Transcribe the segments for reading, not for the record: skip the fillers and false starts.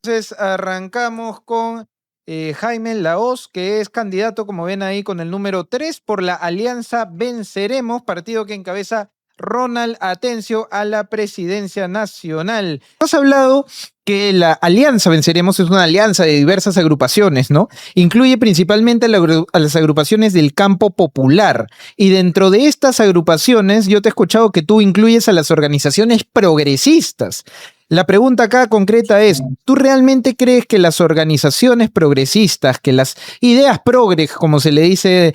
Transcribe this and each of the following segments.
Entonces arrancamos con Jaime Lahoz, que es candidato, como ven ahí, con el número 3 por la Alianza Venceremos, partido que encabeza Ronald Atencio a la presidencia nacional. Has hablado que la Alianza Venceremos es una alianza de diversas agrupaciones, ¿no? Incluye principalmente a las agrupaciones del campo popular. Y dentro de estas agrupaciones, yo te he escuchado que tú incluyes a las organizaciones progresistas. La pregunta acá concreta es, ¿tú realmente crees que las organizaciones progresistas, que las ideas progres, como se le dice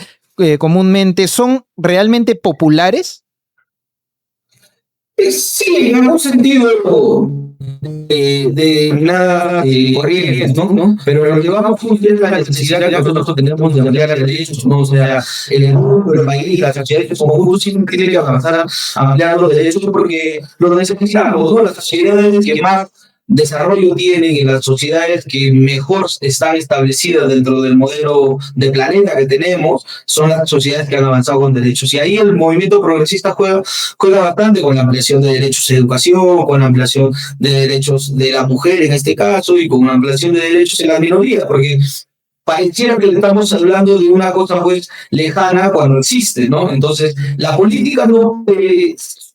comúnmente, son realmente populares? Sí, en algún sentido de nada corrientes, ¿no? Pero lo que vamos es la necesidad que nosotros tenemos de ampliar derechos, ¿no? O sea, el mundo, el país, la sociedad como conjunto siempre tiene que avanzar a ampliar los derechos porque lo necesitamos, ¿no? Las sociedades que más desarrollo tienen en las sociedades que mejor están establecidas dentro del modelo de planeta que tenemos son las sociedades que han avanzado con derechos. Y ahí el movimiento progresista juega bastante con la ampliación de derechos de educación, con la ampliación de derechos de la mujer en este caso y con la ampliación de derechos en la minoría, porque pareciera que le estamos hablando de una cosa pues lejana cuando existe, ¿no? Entonces, la política no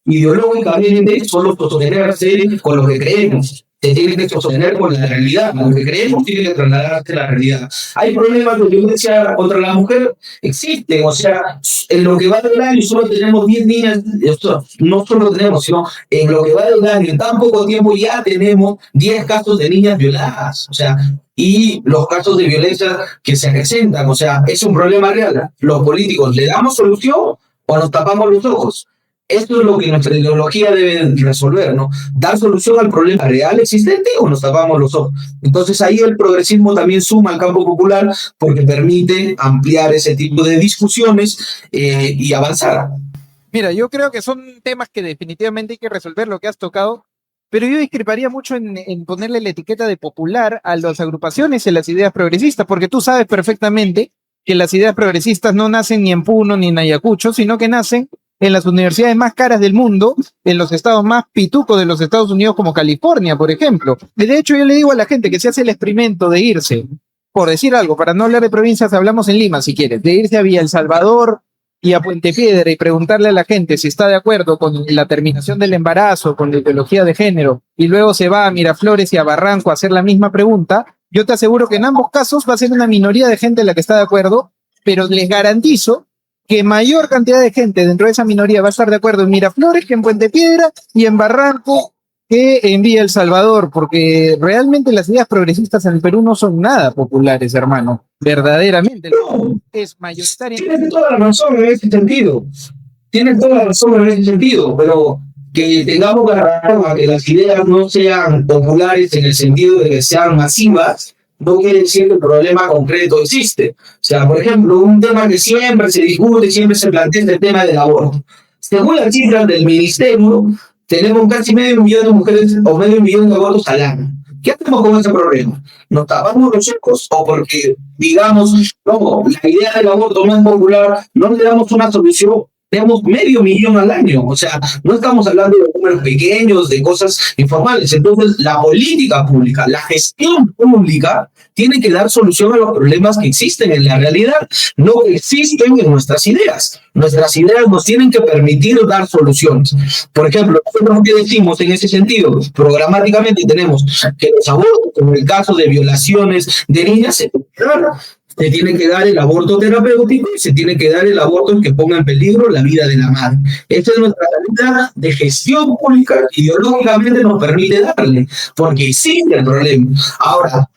ideológicamente solo sostenerse con lo que creemos. Se tiene que sostener con la realidad, lo que creemos tiene que trasladarse a la realidad. Hay problemas de violencia contra la mujer, existen, o sea, en lo que va del año solo tenemos 10 niñas, esto no solo tenemos, sino en lo que va del año, en tan poco tiempo ya tenemos 10 casos de niñas violadas, o sea, y los casos de violencia que se acrecentan, o sea, es un problema real. Los políticos le damos solución o nos tapamos los ojos. Esto es lo que nuestra ideología debe resolver, ¿no? Dar solución al problema real existente o nos tapamos los ojos. Entonces ahí el progresismo también suma al campo popular porque permite ampliar ese tipo de discusiones y avanzar. Mira, yo creo que son temas que definitivamente hay que resolver, lo que has tocado, pero yo discreparía mucho en ponerle la etiqueta de popular a las agrupaciones y las ideas progresistas, porque tú sabes perfectamente que las ideas progresistas no nacen ni en Puno ni en Ayacucho, sino que nacen en las universidades más caras del mundo, en los estados más pitucos de los Estados Unidos, como California, por ejemplo. De hecho, yo le digo a la gente que se hace el experimento de irse, por decir algo, para no hablar de provincias, hablamos en Lima, si quieres, de irse a Villa El Salvador y a Puente Piedra y preguntarle a la gente si está de acuerdo con la terminación del embarazo, con la ideología de género, y luego se va a Miraflores y a Barranco a hacer la misma pregunta, yo te aseguro que en ambos casos va a ser una minoría de gente la que está de acuerdo, pero les garantizo que mayor cantidad de gente dentro de esa minoría va a estar de acuerdo en Miraflores que en Puente Piedra y en Barranco que en Villa El Salvador, porque realmente las ideas progresistas en el Perú no son nada populares, hermano. Verdaderamente. No, es mayoritaria. Tienes toda la razón en ese sentido. Tienes toda la razón en ese sentido, pero que tengamos a que las ideas no sean populares en el sentido de que sean masivas, no quiere decir que el problema concreto existe. O sea, por ejemplo, un tema que siempre se discute, siempre se plantea es el tema del aborto. Según las cifras del ministerio, tenemos casi medio millón de mujeres o medio millón de abortos al año. ¿Qué hacemos con ese problema? ¿Nos tapamos los ojos o porque, digamos, no, la idea del aborto no es popular, no le damos una solución? Tenemos medio millón al año, o sea, no estamos hablando de números pequeños, de cosas informales. Entonces, la política pública, la gestión pública, tiene que dar solución a los problemas que existen en la realidad, no existen en nuestras ideas. Nuestras ideas nos tienen que permitir dar soluciones. Por ejemplo, nosotros lo que decimos en ese sentido, programáticamente tenemos que los abortos, como el caso de violaciones de niñas, se tiene que dar el aborto terapéutico y se tiene que dar el aborto que ponga en peligro la vida de la madre. Esta es nuestra realidad de gestión pública, ideológicamente nos permite darle, porque existe el problema. Ahora,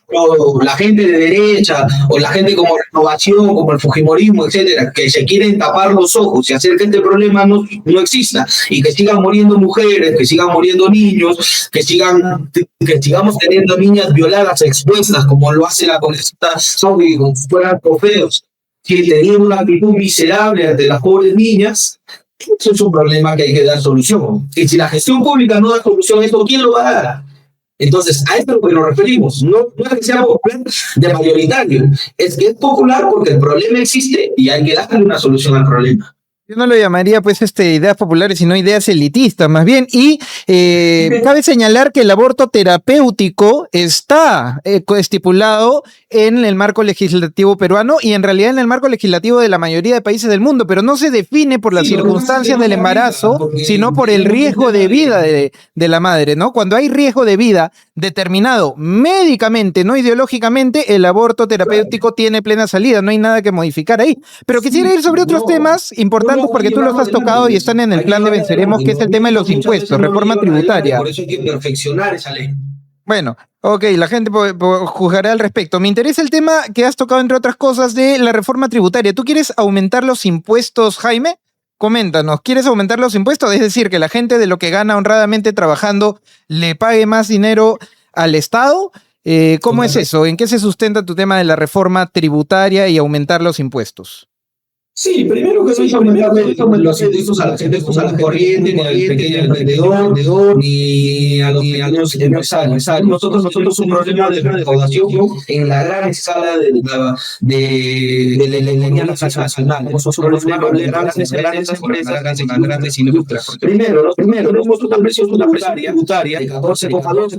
la gente de derecha o la gente como Renovación, como el Fujimorismo, etcétera, que se quieren tapar los ojos y hacer que este problema no exista y que sigan muriendo mujeres, que sigan muriendo niños, que sigamos teniendo niñas violadas, expuestas, como lo hace la congresista Zombie, como si fueran trofeos, que tenían una actitud miserable ante las pobres niñas. Eso es un problema que hay que dar solución. Y si la gestión pública no da solución a esto, ¿quién lo va a dar? Entonces, a esto es lo que nos referimos. No es que sea popular de mayoritario, es que es popular porque el problema existe y hay que darle una solución al problema. Yo no lo llamaría pues ideas populares, sino ideas elitistas más bien. Y cabe señalar que el aborto terapéutico está estipulado en el marco legislativo peruano y en realidad en el marco legislativo de la mayoría de países del mundo, pero no se define por las Sí, lo que pasa es que circunstancias no del se aplica, embarazo, sino porque por el tenemos un riesgo tema de vida de... de la madre, ¿no? Cuando hay riesgo de vida determinado médicamente, no ideológicamente, el aborto Claro, terapéutico tiene plena salida, no hay nada que modificar ahí. Pero quisiera sí, ir sobre otros temas yo lo importantes voy porque tú los llevando has tocado y adelante, están en el hay que plan de llevarlo Venceremos, adelante. que es Los el tema de los médicos muchas veces impuestos, no lo reforma llevan adelante, tributaria. por eso hay que perfeccionar esa ley. Bueno, ok, la gente juzgará al respecto. Me interesa el tema que has tocado, entre otras cosas, de la reforma tributaria. ¿Tú quieres aumentar los impuestos, Jaime? Coméntanos, ¿quieres aumentar los impuestos? Es decir, que la gente de lo que gana honradamente trabajando le pague más dinero al Estado. ¿Cómo es Totalmente. eso? ¿En qué se sustenta tu tema de la reforma tributaria y aumentar los impuestos? Sí, primero que no es aumentarle los impuestos a la gente común corriente, ni al pequeño emprendedor, ni a los pequeños empresarios. Nosotros tenemos un problema de recaudación en la gran escala de la economía nacional. Tenemos un problema con las grandes empresas, con las grandes industrias. Primero, tenemos una presión tributaria de 14,2,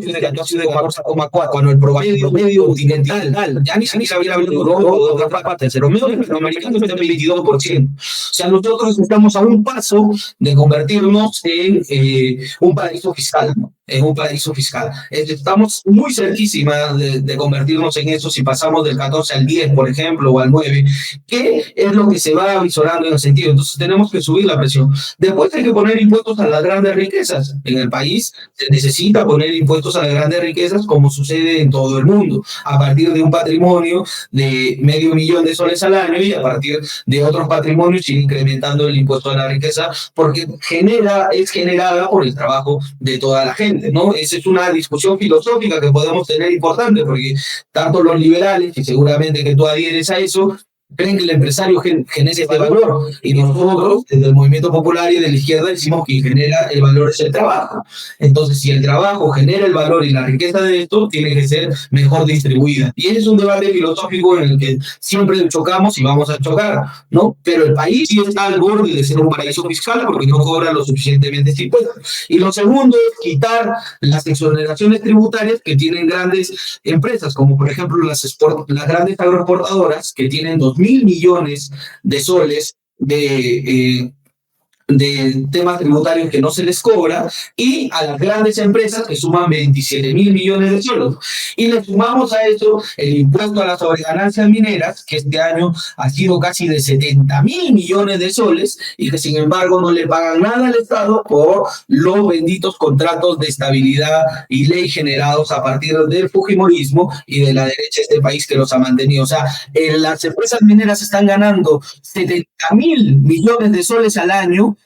de 14,4, cuando el promedio continental, ya ni siquiera hablando de Europa o de otras partes, el promedio latinoamericano está en 22%. O sea, nosotros estamos a un paso de convertirnos en un paraíso fiscal, ¿no? En un paraíso fiscal. Estamos muy cerquísima de convertirnos en eso si pasamos del 14 al 10, por ejemplo, o al 9, que es lo que se va avisorando en el sentido. Entonces tenemos que subir la presión. Después hay que poner impuestos a las grandes riquezas. En el país se necesita poner impuestos a las grandes riquezas como sucede en todo el mundo, a partir de un patrimonio de $500,000 al año y a partir de otros patrimonios ir incrementando el impuesto a la riqueza porque es generada por el trabajo de toda la gente, ¿no? Esa es una discusión filosófica que podemos tener importante porque tanto los liberales, y seguramente que tú adhieres a eso, creen que el empresario genera este valor y nosotros desde el movimiento popular y de la izquierda decimos que genera el valor es el trabajo. Entonces, si el trabajo genera el valor y la riqueza de esto, tiene que ser mejor distribuida. Y ese es un debate filosófico en el que siempre chocamos y vamos a chocar, ¿no? Pero el país sí está al borde de ser un paraíso fiscal porque no cobra lo suficientemente impuestos. Y lo segundo es quitar las exoneraciones tributarias que tienen grandes empresas, como por ejemplo las grandes agroexportadoras que tienen 2.000 millones de soles de temas tributarios que no se les cobra y a las grandes empresas que suman 27.000 millones de soles. Y le sumamos a eso el impuesto a las sobreganancias mineras, que este año ha sido casi de 70.000 millones de soles y que sin embargo no le pagan nada al Estado por los benditos contratos de estabilidad y ley generados a partir del fujimorismo y de la derecha de este país que los ha mantenido. O sea, las empresas mineras están ganando 70.000 millones de soles al año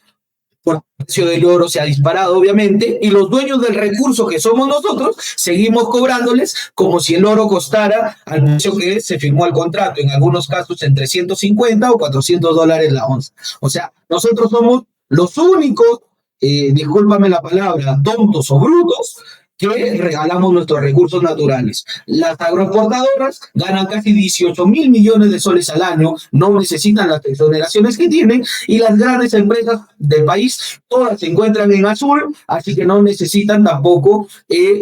por el precio del oro se ha disparado, obviamente, y los dueños del recurso que somos nosotros, seguimos cobrándoles como si el oro costara al precio que se firmó el contrato, en algunos casos en 350 o $400 la onza. O sea, nosotros somos los únicos, discúlpame la palabra, tontos o brutos, que regalamos nuestros recursos naturales. Las agroexportadoras ganan casi 18.000 millones de soles al año, no necesitan las exoneraciones que tienen, y las grandes empresas del país todas se encuentran en azul, así que no necesitan tampoco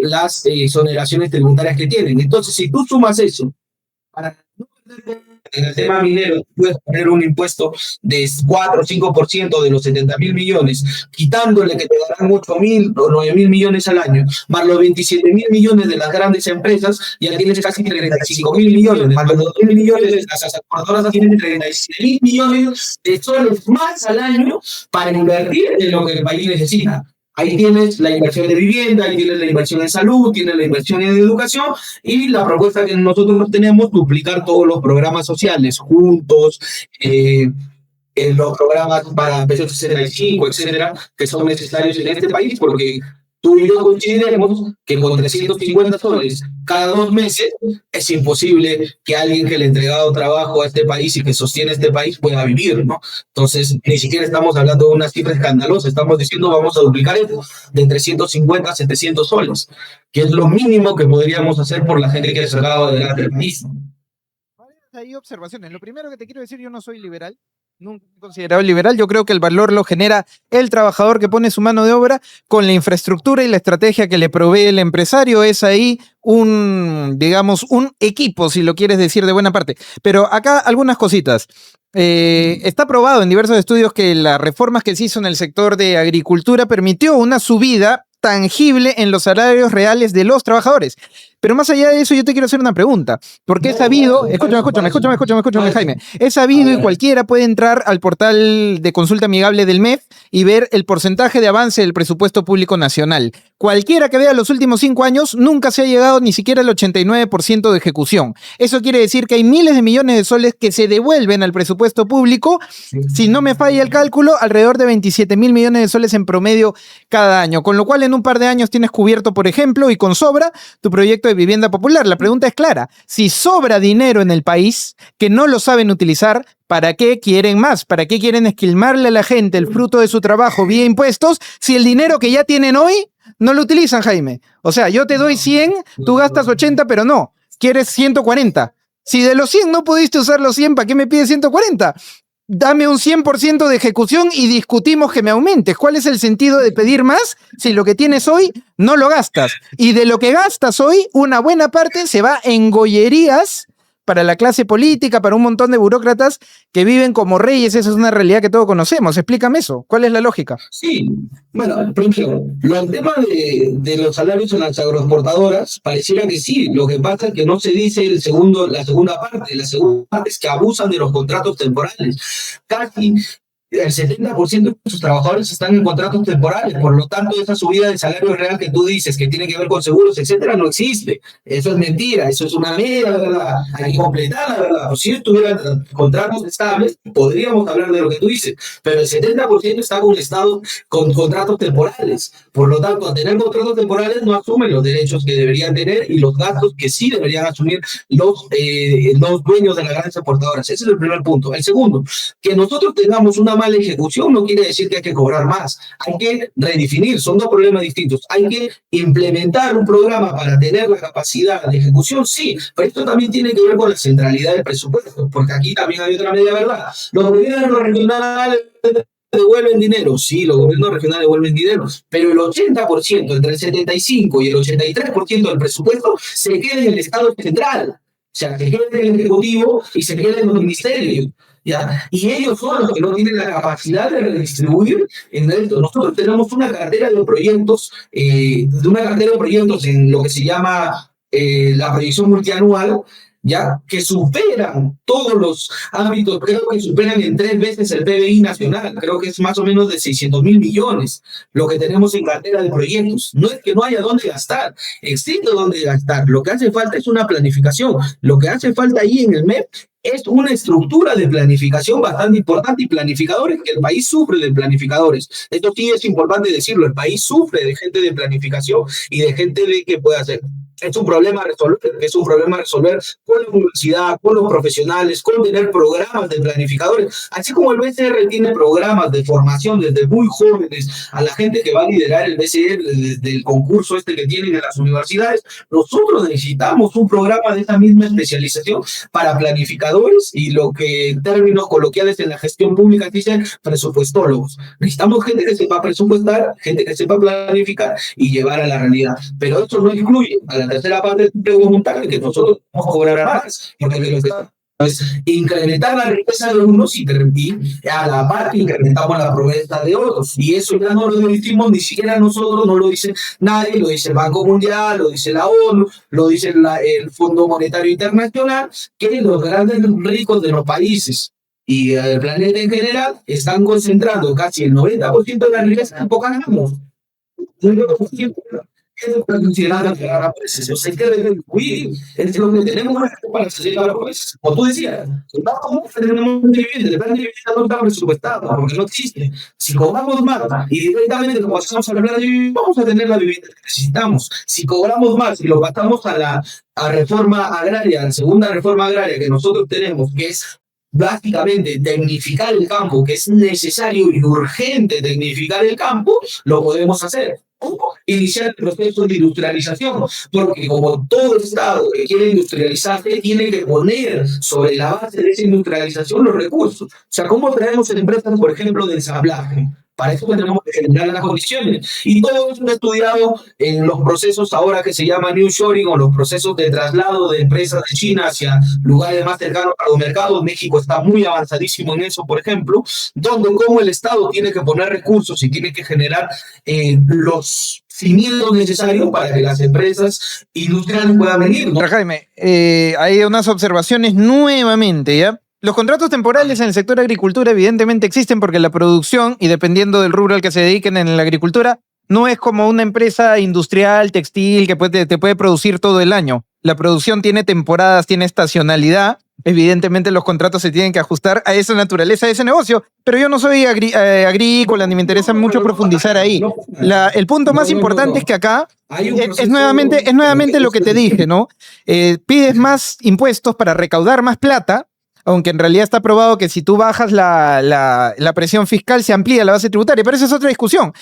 las exoneraciones tributarias que tienen. Entonces, si tú sumas eso, para no perder en el tema minero, puedes poner un impuesto de 4 o 5% de los 70.000 millones, quitándole que te darán 8.000 o 9.000 millones al año, más los 27.000 millones de las grandes empresas, ya tienes casi 35.000 millones, más los 2.000 millones de las exportadoras tienen 37.000 millones de soles más al año para invertir en lo que el país necesita. Ahí tienes la inversión de vivienda, ahí tienes la inversión en salud, tienes la inversión en educación y la propuesta que nosotros tenemos, duplicar todos los programas sociales juntos, los programas para PCO65, etcétera, que son necesarios en este país porque tú y yo consideremos que con 350 soles cada 2 meses es imposible que alguien que le ha entregado trabajo a este país y que sostiene este país pueda vivir, ¿no? Entonces, ni siquiera estamos hablando de una cifra escandalosa, estamos diciendo vamos a duplicar eso de 350 a 700 soles, que es lo mínimo que podríamos hacer por la gente que ha sacado adelante el país. Hay observaciones. Lo primero que te quiero decir, yo no soy liberal. Nunca he considerado liberal. Yo creo que el valor lo genera el trabajador que pone su mano de obra con la infraestructura y la estrategia que le provee el empresario. Es ahí digamos, un equipo, si lo quieres decir de buena parte. Pero acá algunas cositas. Está probado en diversos estudios que las reformas que se hizo en el sector de agricultura permitió una subida tangible en los salarios reales de los trabajadores. Pero más allá de eso, yo te quiero hacer una pregunta. Porque he sabido, escúchame, Jaime. He sabido y cualquiera puede entrar al portal de consulta amigable del MEF y ver el porcentaje de avance del presupuesto público nacional. Cualquiera que vea los últimos 5 años, nunca se ha llegado ni siquiera al 89% de ejecución. Eso quiere decir que hay miles de millones de soles que se devuelven al presupuesto público. Si no me falla el cálculo, alrededor de 27.000 millones de soles en promedio cada año. Con lo cual, en un par de años tienes cubierto, por ejemplo, y con sobra, tu proyecto de vivienda popular. La pregunta es clara. Si sobra dinero en el país que no lo saben utilizar, ¿para qué quieren más? ¿Para qué quieren esquilmarle a la gente el fruto de su trabajo vía impuestos si el dinero que ya tienen hoy no lo utilizan, Jaime? O sea, yo te doy 100, tú gastas 80, pero no. Quieres 140. Si de los 100 no pudiste usar los 100, ¿para qué me pides 140? Dame un 100% de ejecución y discutimos que me aumentes. ¿Cuál es el sentido de pedir más si lo que tienes hoy no lo gastas? Y de lo que gastas hoy, una buena parte se va en gollerías para la clase política, para un montón de burócratas que viven como reyes. Esa es una realidad que todos conocemos. Explícame eso. ¿Cuál es la lógica? Sí, bueno, primero, el tema de los salarios en las agroexportadoras, pareciera que sí. Lo que pasa es que no se dice la segunda parte. La segunda parte es que abusan de los contratos temporales. Casi el 70% de sus trabajadores están en contratos temporales, por lo tanto, esa subida de salario real que tú dices que tiene que ver con seguros, etcétera, no existe. Eso es mentira, eso es una media verdad. Hay que completar la verdad. Si estuvieran contratos estables, podríamos hablar de lo que tú dices, pero el 70% está con Estado con contratos temporales. Por lo tanto, al tener contratos temporales, no asumen los derechos que deberían tener y los gastos que sí deberían asumir los dueños de las grandes exportadoras. Ese es el primer punto. El segundo, que nosotros tengamos una mala ejecución no quiere decir que hay que cobrar más. Hay que redefinir, son dos problemas distintos. Hay que implementar un programa para tener la capacidad de ejecución, sí, pero esto también tiene que ver con la centralidad del presupuesto, porque aquí también hay otra media verdad. Los gobiernos regionales devuelven dinero, sí, los gobiernos regionales devuelven dinero, pero el 80%, entre el 75 y el 83% del presupuesto se queda en el Estado central. O sea, se queda en el Ejecutivo y se queda en los ministerios. ¿Ya? Y ellos son los que no tienen la capacidad de redistribuir en esto. Nosotros tenemos una cartera de proyectos, en lo que se llama la proyección multianual, ya que superan todos los ámbitos, creo que superan en 3 veces el PBI nacional, creo que es más o menos de 600.000 millones lo que tenemos en cartera de proyectos. No es que no haya dónde gastar, existe dónde gastar, lo que hace falta es una planificación, lo que hace falta ahí en el MEP es una estructura de planificación bastante importante y planificadores, que el país sufre de planificadores. Esto sí es importante decirlo, el país sufre de gente de planificación y de gente de que puede hacer. Es un problema a resolver con la universidad, con los profesionales, con tener programas de planificadores. Así como el BCR tiene programas de formación desde muy jóvenes a la gente que va a liderar el BCR desde el concurso que tienen en las universidades, nosotros necesitamos un programa de esa misma especialización para planificadores y lo que en términos coloquiales en la gestión pública dicen presupuestólogos. Necesitamos gente que sepa presupuestar, gente que sepa planificar y llevar a la realidad. Pero esto no incluye a la tercera parte del preguntar que nosotros vamos a cobrar más, porque lo que es incrementar la riqueza de unos y a la parte incrementamos la pobreza de otros. Y eso ya no lo decimos ni siquiera nosotros, no lo dice nadie, lo dice el Banco Mundial, lo dice la ONU, lo dice el Fondo Monetario Internacional, que los grandes ricos de los países y el planeta en general están concentrando casi el 90% de la riqueza en pocas manos. Considerada que ahora pues yo sé que debe incluir es lo que tenemos para llegar pues como tú decías no tenemos un dividendo el plan de vivienda no está presupuestado porque no existe si cobramos más y directamente lo pasamos a la plan de vivienda vamos a tener la vivienda que necesitamos si cobramos más y lo pasamos a la reforma agraria la segunda reforma agraria que nosotros tenemos que es básicamente tecnificar el campo, que es necesario y urgente tecnificar el campo, lo podemos hacer. o iniciar el proceso de industrialización, porque como todo Estado que quiere industrializarse, tiene que poner sobre la base de esa industrialización los recursos. O sea, ¿cómo traemos empresas, por ejemplo, de ensamblaje? Para eso tenemos que generar las condiciones. Y todo eso he estudiado en los procesos ahora que se llama nearshoring o los procesos de traslado de empresas de China hacia lugares más cercanos a los mercados. México está muy avanzadísimo en eso, por ejemplo, donde como el Estado tiene que poner recursos y tiene que generar los cimientos necesarios para que las empresas industriales puedan venir, ¿no? Jaime, hay unas observaciones nuevamente, ¿ya? Los contratos temporales en el sector agricultura evidentemente existen porque la producción, y dependiendo del rubro al que se dediquen en la agricultura, no es como una empresa industrial, textil, que te puede producir todo el año. La producción tiene temporadas, tiene estacionalidad. Evidentemente los contratos se tienen que ajustar a esa naturaleza de ese negocio, pero yo no soy agrícola ni me interesa mucho profundizar ahí. El punto más importante es que acá es nuevamente lo que te dije, ¿no? Pides más impuestos para recaudar más plata, aunque en realidad está probado que si tú bajas la presión fiscal se amplía la base tributaria, pero esa es otra discusión.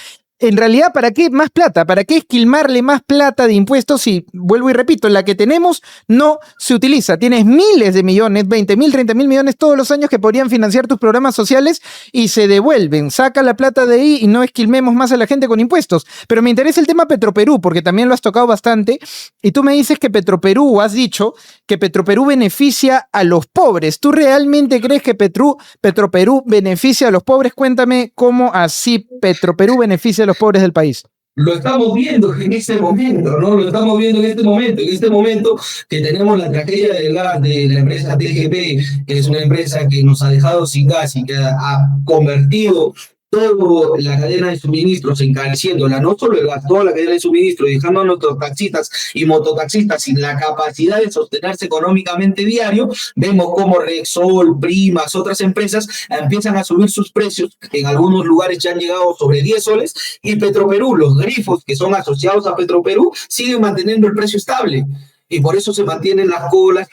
En realidad, ¿para qué más plata? ¿Para qué esquilmarle más plata de impuestos si, vuelvo y repito, la que tenemos no se utiliza? Tienes miles de millones, 20.000, 30.000 millones todos los años que podrían financiar tus programas sociales y se devuelven. Saca la plata de ahí y no esquilmemos más a la gente con impuestos. Pero me interesa el tema Petroperú, porque también lo has tocado bastante, y tú me dices que Petroperú, o has dicho que Petroperú beneficia a los pobres. ¿Tú realmente crees que Petroperú beneficia a los pobres? Cuéntame cómo así Petroperú beneficia a los pobres del país. Lo estamos viendo en este momento, ¿no? Lo estamos viendo en este momento. En este momento que tenemos la tragedia del gas de la empresa TGP, que es una empresa que nos ha dejado sin gas y que ha convertido toda la cadena de suministros, encareciéndola, no solo el gas, toda la cadena de suministro, y dejando a nuestros taxistas y mototaxistas sin la capacidad de sostenerse económicamente diario. Vemos como Rexol, Primas, otras empresas empiezan a subir sus precios, en algunos lugares ya han llegado sobre 10 soles, y Petroperú, los grifos que son asociados a Petroperú, siguen manteniendo el precio estable, y por eso se mantienen las colas.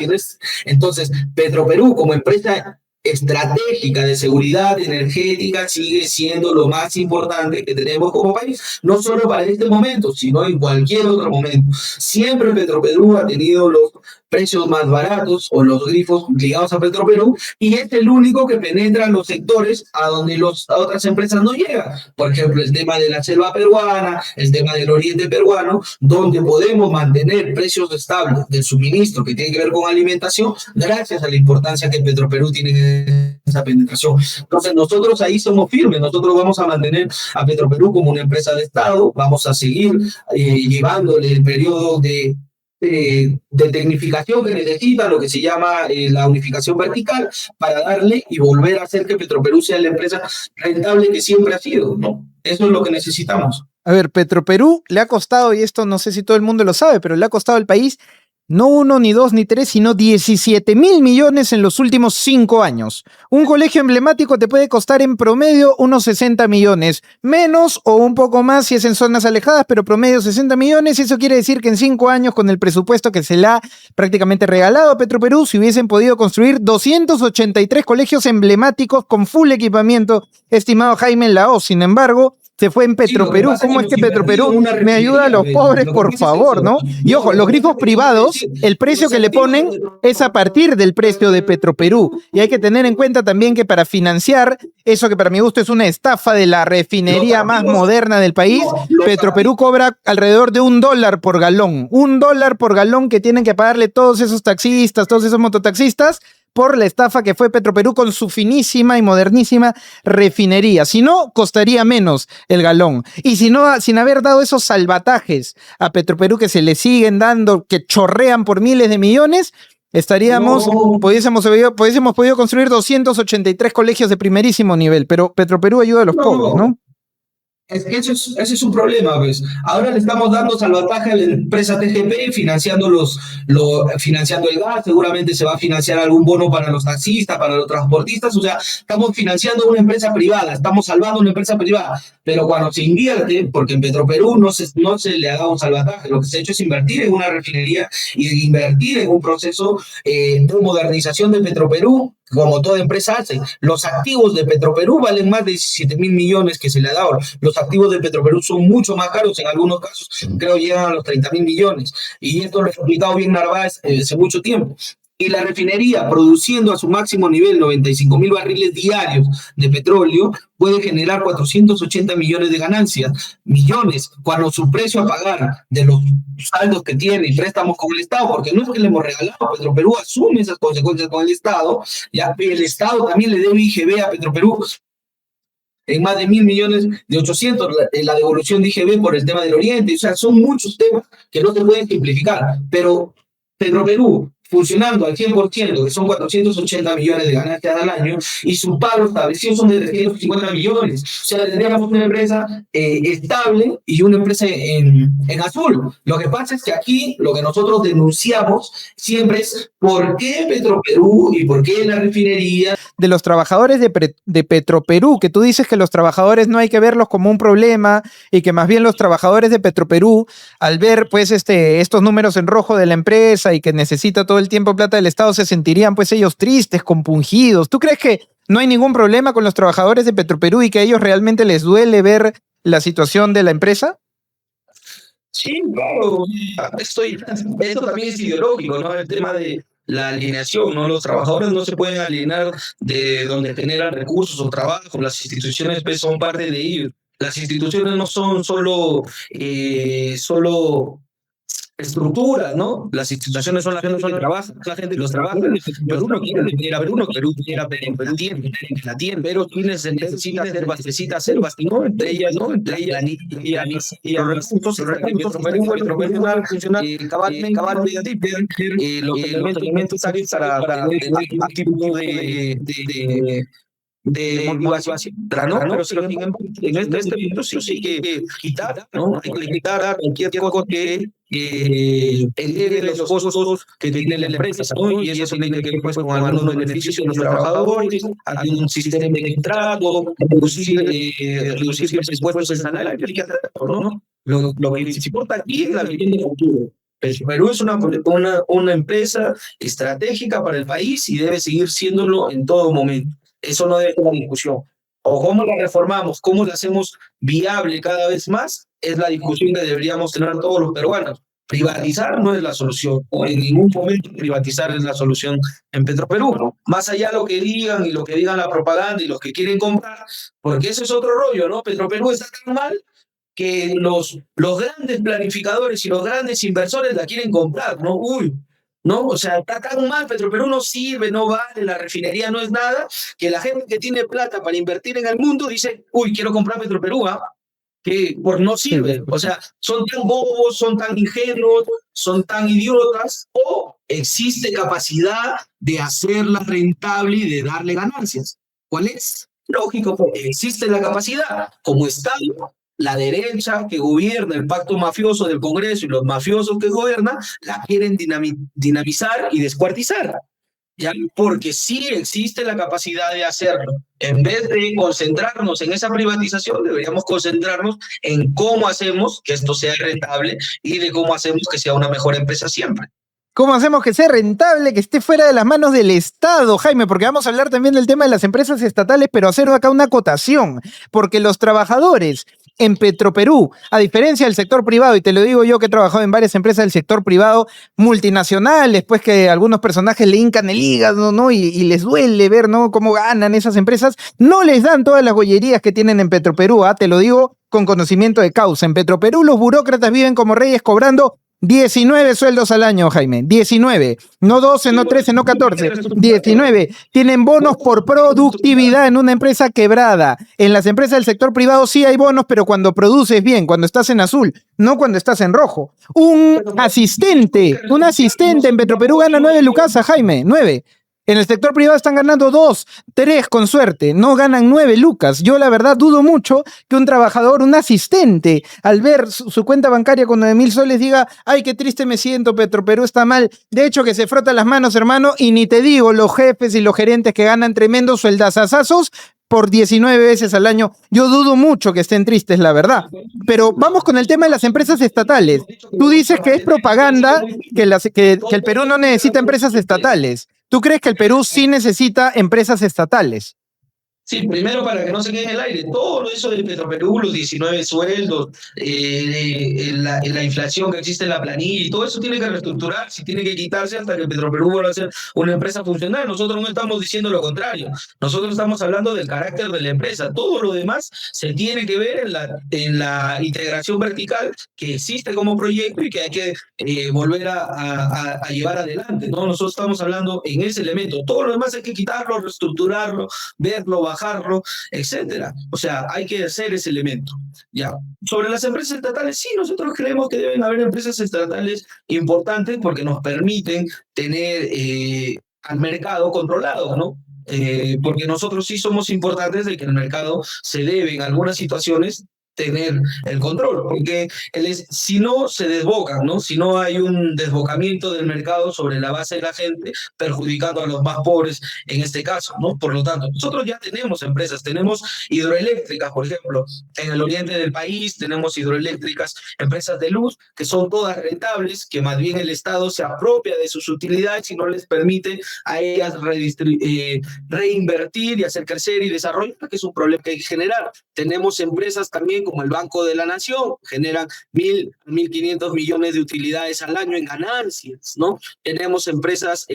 Entonces, Petroperú como empresa estratégica de seguridad energética sigue siendo lo más importante que tenemos como país, no solo para este momento, sino en cualquier otro momento. Siempre Petroperú ha tenido los precios más baratos o los grifos ligados a Petroperú, y es el único que penetra los sectores a donde a otras empresas no llegan. Por ejemplo, el tema de la selva peruana, el tema del oriente peruano, donde podemos mantener precios estables del suministro que tiene que ver con alimentación, gracias a la importancia que Petroperú tiene esa penetración. Entonces nosotros ahí somos firmes, nosotros vamos a mantener a Petroperú como una empresa de Estado, vamos a seguir llevándole el periodo de tecnificación que necesita, lo que se llama la unificación vertical, para darle y volver a hacer que Petroperú sea la empresa rentable que siempre ha sido, ¿no? Eso es lo que necesitamos. A ver, Petroperú le ha costado, y esto no sé si todo el mundo lo sabe, pero le ha costado al país no 1, ni 2, ni 3, sino 17.000 millones en los últimos 5 años. Un colegio emblemático te puede costar en promedio unos 60 millones, menos o un poco más si es en zonas alejadas, pero promedio 60 millones. Eso quiere decir que en 5 años, con el presupuesto que se le ha prácticamente regalado a Petroperú, si hubiesen podido construir 283 colegios emblemáticos con full equipamiento, estimado Jaime Lao. Sin embargo, se fue en Petroperú. ¿Cómo es que Petroperú me ayuda a los pobres, por favor, no? Y ojo, los grifos privados, el precio que le ponen es a partir del precio de Petroperú. Y hay que tener en cuenta también que para financiar eso que para mi gusto es una estafa de la refinería más moderna del país, Petroperú cobra alrededor de $1 por galón. $1 por galón que tienen que pagarle todos esos taxistas, todos esos mototaxistas, por la estafa que fue Petroperú con su finísima y modernísima refinería. Si no, costaría menos el galón. Y si no, sin haber dado esos salvatajes a Petroperú que se le siguen dando, que chorrean por miles de millones, pudiésemos podido construir 283 colegios de primerísimo nivel, pero Petroperú ayuda a los pobres, ¿no? Es que ese es un problema, pues. Ahora le estamos dando salvataje a la empresa TGP, financiando el gas. Seguramente se va a financiar algún bono para los taxistas, para los transportistas. O sea, estamos financiando una empresa privada, estamos salvando una empresa privada. Pero cuando se invierte, porque en Petroperú no se le ha dado un salvataje, lo que se ha hecho es invertir en una refinería y invertir en un proceso de modernización de Petroperú. como toda empresa hace. Los activos de Petroperú valen más de 17.000 millones que se le ha dado. Los activos de Petroperú son mucho más caros, en algunos casos creo llegan a los 30.000 millones. Y esto lo ha explicado bien Narváez hace mucho tiempo. Y la refinería, produciendo a su máximo nivel 95.000 barriles diarios de petróleo, puede generar 480 millones de ganancias, millones, cuando su precio a pagar de los saldos que tiene y préstamos con el Estado, porque no es que le hemos regalado, Petroperú asume esas consecuencias con el Estado, ya el Estado también le debe IGB a Petroperú en más de 1.000 millones de 800, la devolución de IGB por el tema del Oriente, o sea, son muchos temas que no se pueden simplificar, pero Petroperú funcionando al 100%, que son 480 millones de ganancias al año, y su pago establecido son de 350 millones. O sea, tendríamos una empresa estable y una empresa en azul. Lo que pasa es que aquí lo que nosotros denunciamos siempre es por qué Petroperú y por qué la refinería. De los trabajadores de Petroperú, que tú dices que los trabajadores no hay que verlos como un problema y que más bien los trabajadores de Petroperú, al ver pues estos números en rojo de la empresa y que necesita todo el tiempo plata del Estado, se sentirían pues ellos tristes, compungidos. ¿Tú crees que no hay ningún problema con los trabajadores de Petroperú y que a ellos realmente les duele ver la situación de la empresa? Sí, claro, esto también es ideológico, ¿no? El tema de la alineación, ¿no? Los trabajadores no se pueden alienar de donde generan recursos o trabajo, las instituciones pues, son parte de ellos. Las instituciones no son solo estructuras, ¿no? Las instituciones son la gente que trabaja, los trabajadores. Perú no quiere venir a Perú, Perú tiene la tiene, pero quienes necesita ser bastidor, ¿no? Entre ellas, y los recursos, Perú va a funcionar cabalmente los elementos necesarios para un tipo de motivación, ¿no? Pero en este punto sí hay que quitar, ¿no? Hay que quitar cualquier cosa que eleve los costos que tiene la empresa, ¿no? Y eso tiene que ver pues, con algunos beneficios de los trabajadores, algún sistema de contrato, reducir presupuestos en salario, ¿no? Lo que les importa aquí es la vivienda del futuro. Perú es una empresa estratégica para el país y debe seguir siéndolo en todo momento. Eso no debe ser una discusión. O cómo la reformamos, cómo la hacemos viable cada vez más, es la discusión que deberíamos tener todos los peruanos. Privatizar no es la solución, o en ningún momento privatizar es la solución en Petroperú, ¿no? Más allá de lo que digan y lo que digan la propaganda y los que quieren comprar, porque ese es otro rollo, ¿no? Petroperú está tan mal que los grandes planificadores y los grandes inversores la quieren comprar, ¿no? ¿No? O sea, está tan mal, Petroperú no sirve, no vale, la refinería no es nada, que la gente que tiene plata para invertir en el mundo dice, quiero comprar Petroperú, que por no sirve. O sea, son tan bobos, son tan ingenuos, son tan idiotas, o existe capacidad de hacerla rentable y de darle ganancias. ¿Cuál es? Lógico, porque existe la capacidad como Estado. La derecha que gobierna el pacto mafioso del Congreso y los mafiosos que gobiernan la quieren dinamizar y descuartizar, ¿ya? Porque sí existe la capacidad de hacerlo. En vez de concentrarnos en esa privatización, deberíamos concentrarnos en cómo hacemos que esto sea rentable y de cómo hacemos que sea una mejor empresa siempre. ¿Cómo hacemos que sea rentable, que esté fuera de las manos del Estado, Jaime? Porque vamos a hablar también del tema de las empresas estatales, pero hacer acá una acotación, porque los trabajadores en Petroperú, a diferencia del sector privado, y te lo digo yo que he trabajado en varias empresas del sector privado multinacionales, pues que algunos personajes le hincan el hígado, ¿no? Y les duele ver, ¿no? Cómo ganan esas empresas, no les dan todas las gollerías que tienen en Petroperú, te lo digo con conocimiento de causa. En Petroperú los burócratas viven como reyes cobrando 19 sueldos al año, Jaime. 19. No 12, no 13, no 14. 19. Tienen bonos por productividad en una empresa quebrada. En las empresas del sector privado sí hay bonos, pero cuando produces bien, cuando estás en azul, no cuando estás en rojo. Un asistente en Petroperú gana 9 lucas, Jaime. 9. En el sector privado están ganando 2, 3 con suerte, no ganan 9 lucas. Yo la verdad dudo mucho que un trabajador, un asistente, al ver su cuenta bancaria con 9.000 soles diga, ay, qué triste me siento, Petroperú está mal. De hecho, que se frota las manos, hermano, y ni te digo los jefes y los gerentes que ganan tremendos sueldazazazos por 19 veces al año. Yo dudo mucho que estén tristes, la verdad. Pero vamos con el tema de las empresas estatales. Tú dices que es propaganda que el Perú no necesita empresas estatales. ¿Tú crees que el Perú sí necesita empresas estatales? Sí, primero para que no se quede en el aire, todo eso de Petroperú, los 19 sueldos, la inflación que existe en la planilla y todo eso tiene que reestructurarse, tiene que quitarse hasta que Petroperú vuelva a ser una empresa funcional. Nosotros no estamos diciendo lo contrario, nosotros estamos hablando del carácter de la empresa. Todo lo demás se tiene que ver en la integración vertical que existe como proyecto y que hay que volver a llevar adelante, ¿no? Nosotros estamos hablando en ese elemento. Todo lo demás hay que quitarlo, reestructurarlo, verlo, bajarlo, etcétera. O sea, hay que hacer ese elemento. Ya. Sobre las empresas estatales, sí, nosotros creemos que deben haber empresas estatales importantes porque nos permiten tener al mercado controlado, ¿no? Porque nosotros sí somos importantes de que el mercado se debe en algunas situaciones tener el control, porque si no se desbocan, ¿no? Si no hay un desbocamiento del mercado sobre la base de la gente, perjudicando a los más pobres en este caso, ¿no? Por lo tanto, nosotros ya tenemos empresas, tenemos hidroeléctricas, por ejemplo, en el oriente del país tenemos hidroeléctricas, empresas de luz, que son todas rentables, que más bien el Estado se apropia de sus utilidades y no les permite a ellas reinvertir y hacer crecer y desarrollar, que es un problema que hay que generar. Tenemos empresas también como el Banco de la Nación, generan 1.500 millones de utilidades al año en ganancias, ¿no? Tenemos empresas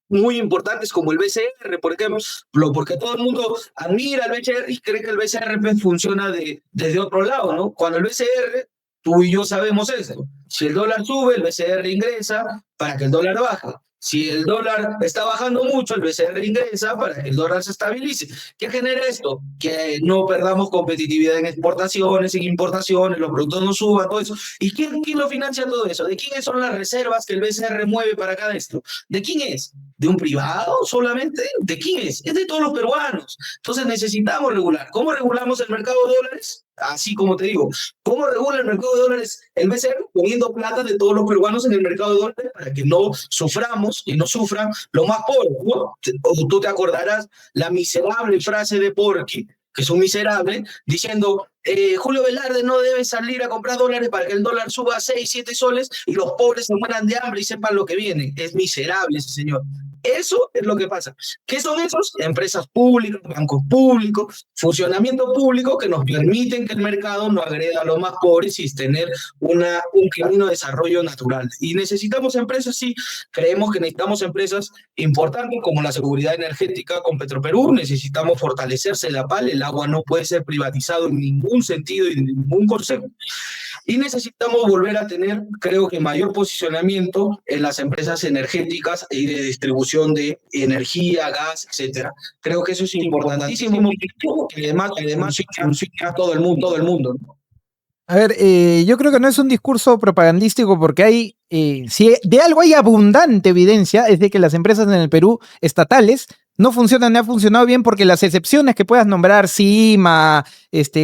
muy importantes como el BCR, por ejemplo, porque todo el mundo admira al BCR y cree que el BCR funciona desde otro lado, ¿no? Cuando el BCR, tú y yo sabemos eso, si el dólar sube, el BCR ingresa para que el dólar baje. Si el dólar está bajando mucho, el BCR ingresa para que el dólar se estabilice. ¿Qué genera esto? Que no perdamos competitividad en exportaciones, en importaciones, los productos no suban, todo eso. ¿Y quién lo financia todo eso? ¿De quiénes son las reservas que el BCR mueve para cada esto? ¿De quién es? ¿De un privado solamente? ¿De quién es? Es de todos los peruanos. Entonces necesitamos regular. ¿Cómo regulamos el mercado de dólares? Así como te digo, ¿cómo regula el mercado de dólares el BCR? Poniendo plata de todos los peruanos en el mercado de dólares para que no suframos y no sufran los más pobres, ¿no? O tú te acordarás la miserable frase de Porky, que es un miserable, diciendo Julio Velarde no debe salir a comprar dólares para que el dólar suba a 6, 7 soles y los pobres se mueran de hambre y sepan lo que viene. Es miserable ese señor. Eso es lo que pasa. ¿Qué son esos? Empresas públicas, bancos públicos, funcionamiento público que nos permiten que el mercado no agreda a los más pobres y tener un camino de desarrollo natural. Y necesitamos empresas, sí, creemos que necesitamos empresas importantes como la seguridad energética con Petroperú, necesitamos fortalecer Sedapal, el agua no puede ser privatizado en ningún sentido y en ningún concepto. Y necesitamos volver a tener, creo que, mayor posicionamiento en las empresas energéticas y de distribución de energía, gas, etcétera. Creo que eso es importantísimo, que además funciona todo el mundo, ¿no? A ver, yo creo que no es un discurso propagandístico porque hay, si de algo hay abundante evidencia, es de que las empresas en el Perú estatales no funcionan ni han funcionado bien porque las excepciones que puedas nombrar, CIMA,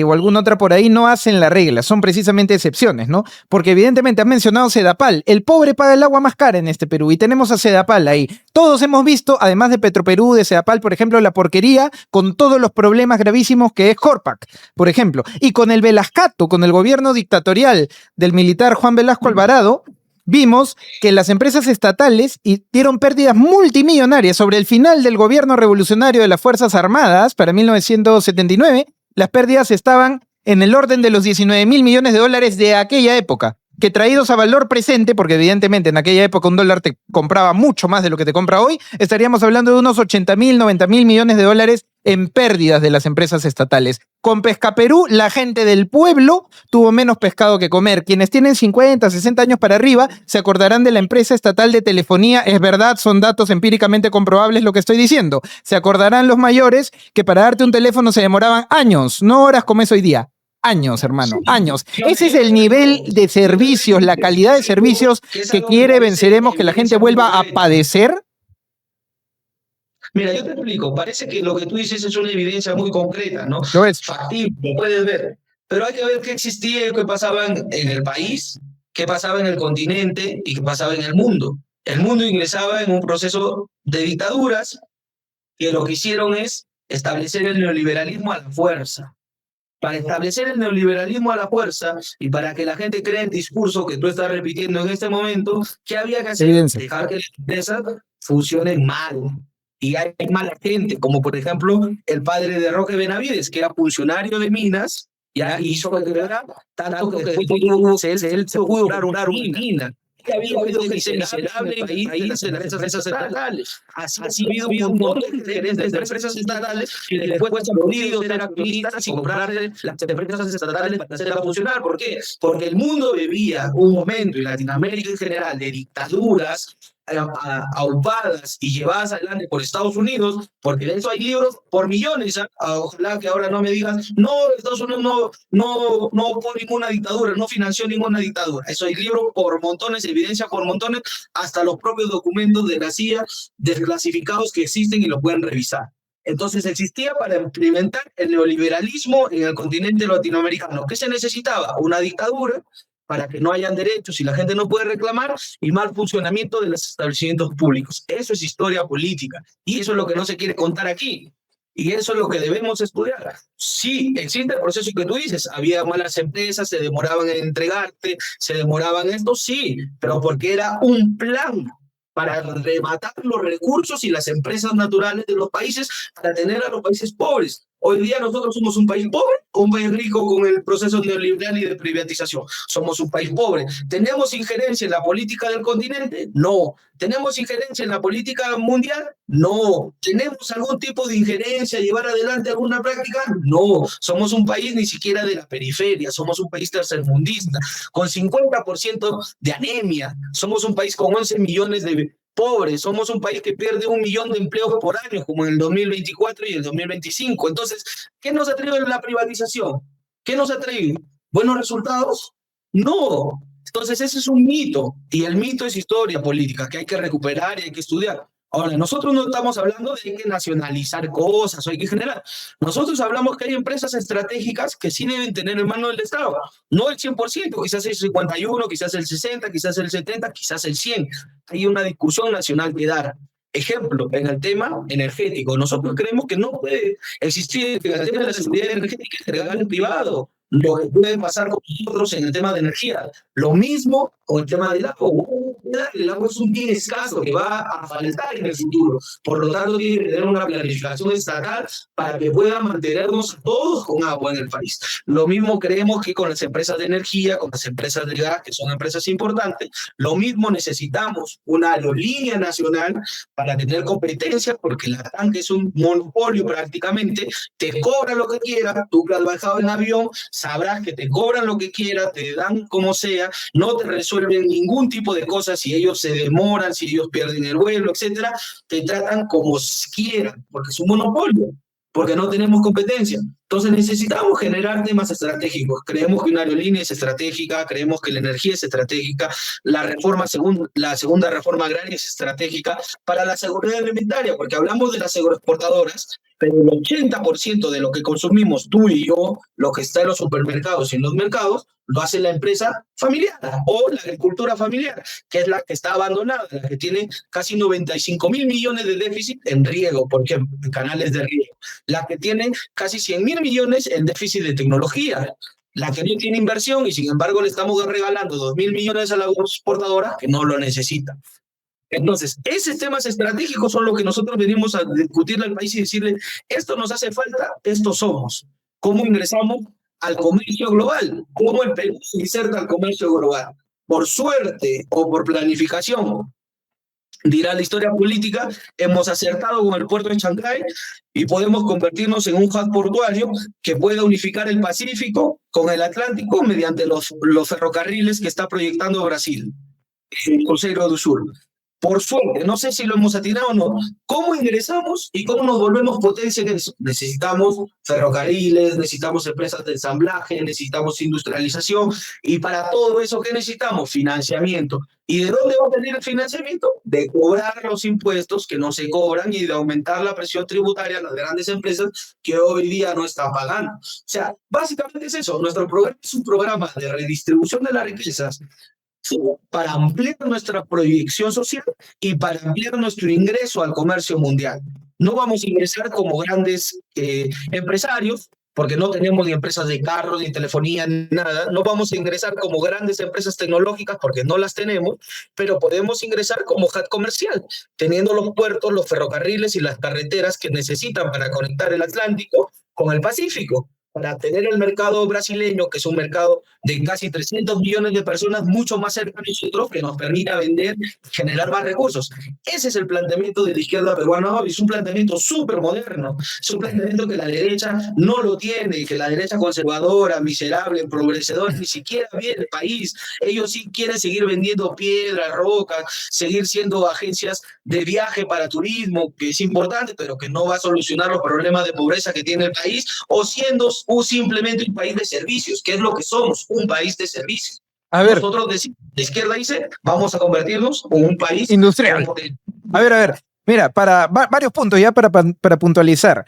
o alguna otra por ahí, no hacen la regla, son precisamente excepciones, ¿no? Porque evidentemente han mencionado Sedapal, el pobre paga el agua más cara en este Perú y tenemos a Sedapal ahí. Todos hemos visto, además de Petroperú, de Sedapal, por ejemplo, la porquería con todos los problemas gravísimos que es Corpac, por ejemplo, y con el Velascato, con el gobierno dictatorial del militar Juan Velasco Alvarado, vimos que las empresas estatales dieron pérdidas multimillonarias sobre el final del gobierno revolucionario de las Fuerzas Armadas para 1979. Las pérdidas estaban en el orden de los 19.000 millones de dólares de aquella época, que traídos a valor presente, porque evidentemente en aquella época un dólar te compraba mucho más de lo que te compra hoy, estaríamos hablando de unos 80.000, 90.000 millones de dólares en pérdidas de las empresas estatales. Con Pescaperú, la gente del pueblo tuvo menos pescado que comer. Quienes tienen 50, 60 años para arriba se acordarán de la empresa estatal de telefonía. Es verdad, son datos empíricamente comprobables lo que estoy diciendo. Se acordarán los mayores que para darte un teléfono se demoraban años, no horas como es hoy día. Años, hermano, años. Ese es el nivel de servicios, la calidad de servicios que quiere Venceremos que la gente vuelva a padecer. Mira, yo te explico, parece que lo que tú dices es una evidencia muy concreta, ¿no? Lo es. Factible, lo puedes ver. Pero hay que ver qué existía y qué pasaba en el país, qué pasaba en el continente y qué pasaba en el mundo. El mundo ingresaba en un proceso de dictaduras que lo que hicieron es establecer el neoliberalismo a la fuerza. para establecer el neoliberalismo a la fuerza y para que la gente crea el discurso que tú estás repitiendo en este momento, ¿qué había que hacer? Evidencia. Dejar que las empresas funcionen mal. Y hay mala gente, como por ejemplo el padre de Roque Benavides, que era funcionario de minas, ya hizo quebrar, tanto que después él se pudo comprar una mina. Que había habido gente miserable en el país de las empresas estatales. Así ha habido un montón de gerentes de empresas estatales que después han podido ser activistas y comprar las empresas estatales para hacerlas funcionar. ¿Por qué? Porque el mundo vivía un momento, y Latinoamérica en general, de dictaduras aupadas y llevadas adelante por Estados Unidos, porque de eso hay libros por millones. Ojalá que ahora no me digas, no, Estados Unidos no fue ninguna dictadura, no financió ninguna dictadura. Eso hay libros por montones, evidencia por montones, hasta los propios documentos de la CIA desclasificados que existen y lo pueden revisar. Entonces existía para implementar el neoliberalismo en el continente latinoamericano. ¿Qué se necesitaba? Una dictadura para que no hayan derechos y la gente no puede reclamar, y mal funcionamiento de los establecimientos públicos. Eso es historia política y eso es lo que no se quiere contar aquí. Y eso es lo que debemos estudiar. Sí, existe el proceso que tú dices, había malas empresas, se demoraban en entregarte, se demoraban esto, sí, pero porque era un plan para arrebatar los recursos y las empresas naturales de los países para tener a los países pobres. Hoy día nosotros somos un país pobre o un país rico con el proceso neoliberal y de privatización. Somos un país pobre. ¿Tenemos injerencia en la política del continente? No. ¿Tenemos injerencia en la política mundial? No. ¿Tenemos algún tipo de injerencia, llevar adelante alguna práctica? No. Somos un país ni siquiera de la periferia, somos un país tercermundista, con 50% de anemia. Somos un país con 11 millones de pobres, somos un país que pierde 1 millón de empleos por año, como en el 2024 y el 2025. Entonces, ¿qué nos ha traído la privatización? ¿Qué nos ha traído? ¿Buenos resultados? No. Entonces, ese es un mito, y el mito es historia política que hay que recuperar y hay que estudiar. Ahora, nosotros no estamos hablando de que nacionalizar cosas o hay que generar. Nosotros hablamos que hay empresas estratégicas que sí deben tener en mano del Estado. No el 100%, quizás el 51%, quizás el 60%, quizás el 70%, quizás el 100%. Hay una discusión nacional que dar. Ejemplo, en el tema energético, nosotros creemos que no puede existir en el tema de la seguridad energética el regalo privado. Lo que puede pasar con nosotros en el tema de energía. Lo mismo con el tema del agua. El agua es un bien escaso que va a faltar en el futuro. Por lo tanto, tiene que tener una planificación estatal para que pueda mantenernos todos con agua en el país. Lo mismo creemos que con las empresas de energía, con las empresas de gas, que son empresas importantes, lo mismo necesitamos una aerolínea nacional para tener competencia, porque la TAN, que es un monopolio prácticamente, te cobra lo que quiera. Tú que has bajado en avión, sabrás que te cobran lo que quiera, te dan como sea, no te resuelven ningún tipo de cosas. Si ellos se demoran, si ellos pierden el vuelo, etcétera, te tratan como quieran, porque es un monopolio, porque no tenemos competencia. Entonces necesitamos generar temas estratégicos. Creemos que una aerolínea es estratégica, creemos que la energía es estratégica, la segunda reforma agraria es estratégica para la seguridad alimentaria, porque hablamos de las agroexportadoras, pero el 80% de lo que consumimos tú y yo, lo que está en los supermercados y en los mercados, lo hace la empresa familiar o la agricultura familiar, que es la que está abandonada, la que tiene casi 95.000 millones de déficit en riego, por ejemplo, en canales de riego, la que tiene casi 100.000 millones en déficit de tecnología, la que no tiene inversión y sin embargo le estamos regalando 2.000 millones a la exportadora que no lo necesita. Entonces, esos temas estratégicos son los que nosotros venimos a discutirle al país y decirle, esto nos hace falta, esto somos. ¿Cómo ingresamos al comercio global? ¿Cómo el Perú se inserta al comercio global? ¿Por suerte o por planificación? Dirá la historia política, hemos acertado con el puerto de Shanghái y podemos convertirnos en un hub portuario que pueda unificar el Pacífico con el Atlántico mediante los ferrocarriles que está proyectando Brasil, el Cruzeiro do Sur. Por suerte, no sé si lo hemos atinado o no. ¿Cómo ingresamos y cómo nos volvemos potencia en eso? Necesitamos ferrocarriles, necesitamos empresas de ensamblaje, necesitamos industrialización, y para todo eso, ¿qué necesitamos? Financiamiento. ¿Y de dónde va a venir el financiamiento? De cobrar los impuestos que no se cobran y de aumentar la presión tributaria a las grandes empresas que hoy día no están pagando. O sea, básicamente es eso. Nuestro programa es un programa de redistribución de las riquezas para ampliar nuestra proyección social y para ampliar nuestro ingreso al comercio mundial. No vamos a ingresar como grandes empresarios, porque no tenemos ni empresas de carros, ni telefonía, ni nada. No vamos a ingresar como grandes empresas tecnológicas porque no las tenemos, pero podemos ingresar como hub comercial, teniendo los puertos, los ferrocarriles y las carreteras que necesitan para conectar el Atlántico con el Pacífico, para tener el mercado brasileño, que es un mercado de casi 300 millones de personas, mucho más cerca de nosotros, que nos permita vender, generar más recursos. Ese es el planteamiento de la izquierda peruana hoy, es un planteamiento súper moderno, es un planteamiento que la derecha no lo tiene, que la derecha conservadora, miserable, empobrecedora, ni siquiera ve el país. Ellos sí quieren seguir vendiendo piedras, rocas, seguir siendo agencias de viaje para turismo, que es importante, pero que no va a solucionar los problemas de pobreza que tiene el país, o siendo simplemente un país de servicios, que es lo que somos, un país de servicios. A ver, nosotros decimos, la izquierda dice, vamos a convertirnos en un país industrial. A ver, mira, varios puntos ya para puntualizar.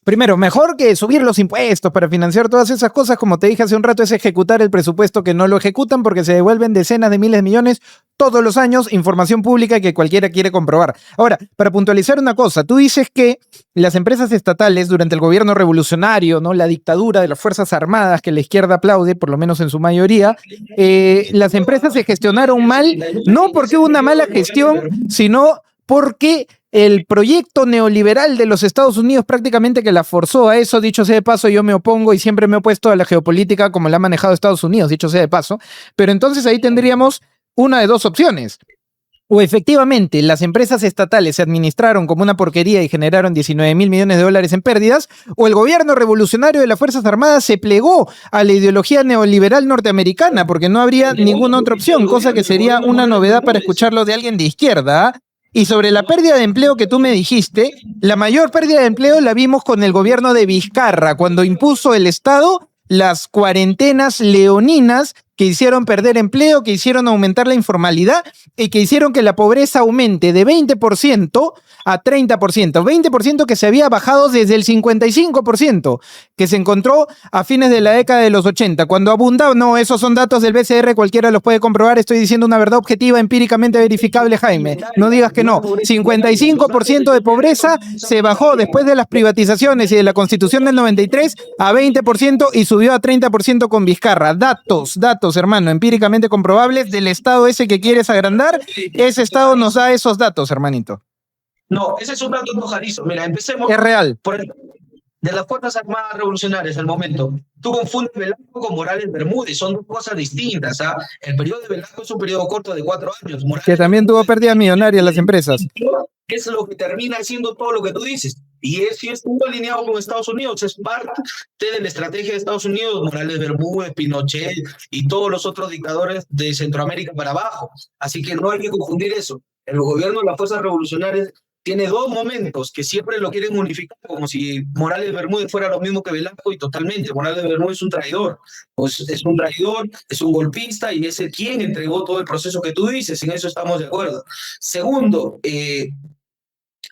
Primero, mejor que subir los impuestos para financiar todas esas cosas, como te dije hace un rato, es ejecutar el presupuesto, que no lo ejecutan porque se devuelven decenas de miles de millones todos los años, información pública que cualquiera quiere comprobar. Ahora, para puntualizar una cosa, tú dices que las empresas estatales durante el gobierno revolucionario, ¿no?, la dictadura de las Fuerzas Armadas, que la izquierda aplaude, por lo menos en su mayoría, las empresas se gestionaron mal, no porque hubo una mala gestión, sino porque el proyecto neoliberal de los Estados Unidos prácticamente que la forzó a eso. Dicho sea de paso, yo me opongo y siempre me he opuesto a la geopolítica como la ha manejado Estados Unidos, dicho sea de paso. Pero entonces ahí tendríamos una de dos opciones. O efectivamente las empresas estatales se administraron como una porquería y generaron 19.000 millones de dólares en pérdidas, o el gobierno revolucionario de las Fuerzas Armadas se plegó a la ideología neoliberal norteamericana, porque no habría ninguna otra opción, cosa que sería una novedad para escucharlo de alguien de izquierda. Y sobre la pérdida de empleo que tú me dijiste, la mayor pérdida de empleo la vimos con el gobierno de Vizcarra, cuando impuso el Estado las cuarentenas leoninas que hicieron perder empleo, que hicieron aumentar la informalidad y que hicieron que la pobreza aumente de 20% a 30%. 20% que se había bajado desde el 55% que se encontró a fines de la década de los 80. Cuando abundaba, no, esos son datos del BCR, cualquiera los puede comprobar, estoy diciendo una verdad objetiva, empíricamente verificable, Jaime. No digas que no. 55% de pobreza se bajó después de las privatizaciones y de la Constitución del 93 a 20% y subió a 30% con Vizcarra. Datos, hermano, empíricamente comprobables del Estado ese que quieres agrandar. Ese Estado nos da esos datos, hermanito. No, ese es un dato enojadizo. Mira, empecemos. Es real. Por el, de las Fuerzas Armadas Revolucionarias al momento. Tú confundes Velasco con Morales Bermúdez, son dos cosas distintas. ¿Ah? El periodo de Velasco es un periodo corto de 4 años. Morales que también tuvo pérdidas millonarias las empresas. Es lo que termina haciendo todo lo que tú dices. Y es, sí estuvo alineado con Estados Unidos, es parte de la estrategia de Estados Unidos, Morales Bermúdez, Pinochet y todos los otros dictadores de Centroamérica para abajo. Así que no hay que confundir eso. El gobierno de las Fuerzas Revolucionarias tiene dos momentos que siempre lo quieren unificar, como si Morales Bermúdez fuera lo mismo que Velasco, y totalmente. Morales Bermúdez es un traidor, pues es un traidor, es un golpista y es el quien entregó todo el proceso que tú dices, en eso estamos de acuerdo. Segundo,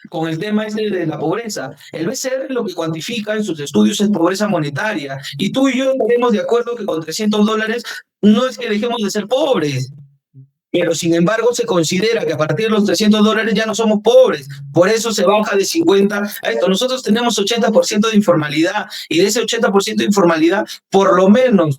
con el tema este de la pobreza, el BCR lo que cuantifica en sus estudios es pobreza monetaria, y tú y yo estaremos de acuerdo que con $300 no es que dejemos de ser pobres, pero sin embargo se considera que a partir de los $300 ya no somos pobres, por eso se baja de 50 a esto. Nosotros tenemos 80% de informalidad, y de ese 80% de informalidad, por lo menos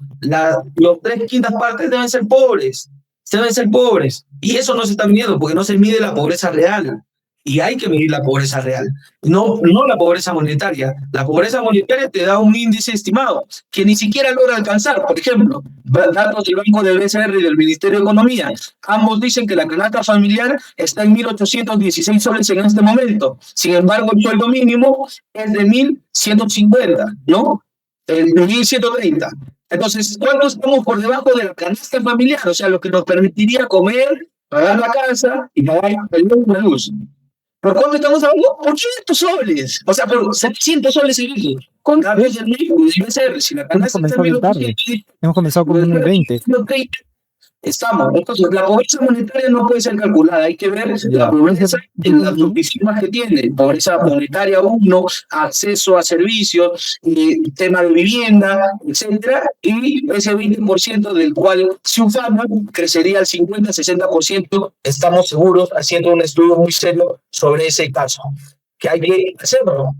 los 3/5 partes deben ser pobres, y eso no se está midiendo porque no se mide la pobreza real. Y hay que medir la pobreza real, no la pobreza monetaria. La pobreza monetaria te da un índice estimado que ni siquiera logra alcanzar. Por ejemplo, datos del Banco del BCR y del Ministerio de Economía, ambos dicen que la canasta familiar está en 1.816 soles en este momento. Sin embargo, el sueldo mínimo es de 1.150, ¿no? El 1.130. Entonces, ¿cuánto estamos por debajo de la canasta familiar? O sea, lo que nos permitiría comer, pagar la casa y pagar la luz. ¿Por cuánto estamos hablando? 800 soles. O sea, por 700 soles seguidos. Con la vez del BCR, si la canasta está en 1.800, hemos comenzado con 1.20. Estamos. Entonces, la pobreza monetaria no puede ser calculada. Hay que ver la pobreza en las duplicidades que tiene. Pobreza monetaria, uno, acceso a servicios, tema de vivienda, etcétera. Y ese 20% del cual se ufana crecería al 50-60%. Estamos seguros haciendo un estudio muy serio sobre ese caso. Que hay que hacerlo.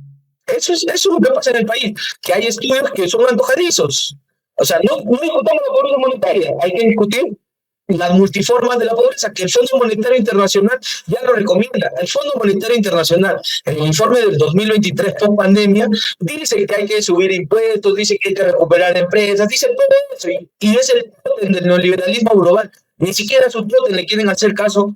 Eso es lo que pasa en el país, que hay estudios que son antojadizos. O sea, no discutamos la pobreza monetaria, hay que discutir las multiformas de la pobreza, que el Fondo Monetario Internacional ya lo recomienda. El Fondo Monetario Internacional, en el informe del 2023 post pandemia, dice que hay que subir impuestos, dice que hay que recuperar empresas, dice todo eso, y es el tótem del neoliberalismo global. Ni siquiera a sus tótem le quieren hacer caso.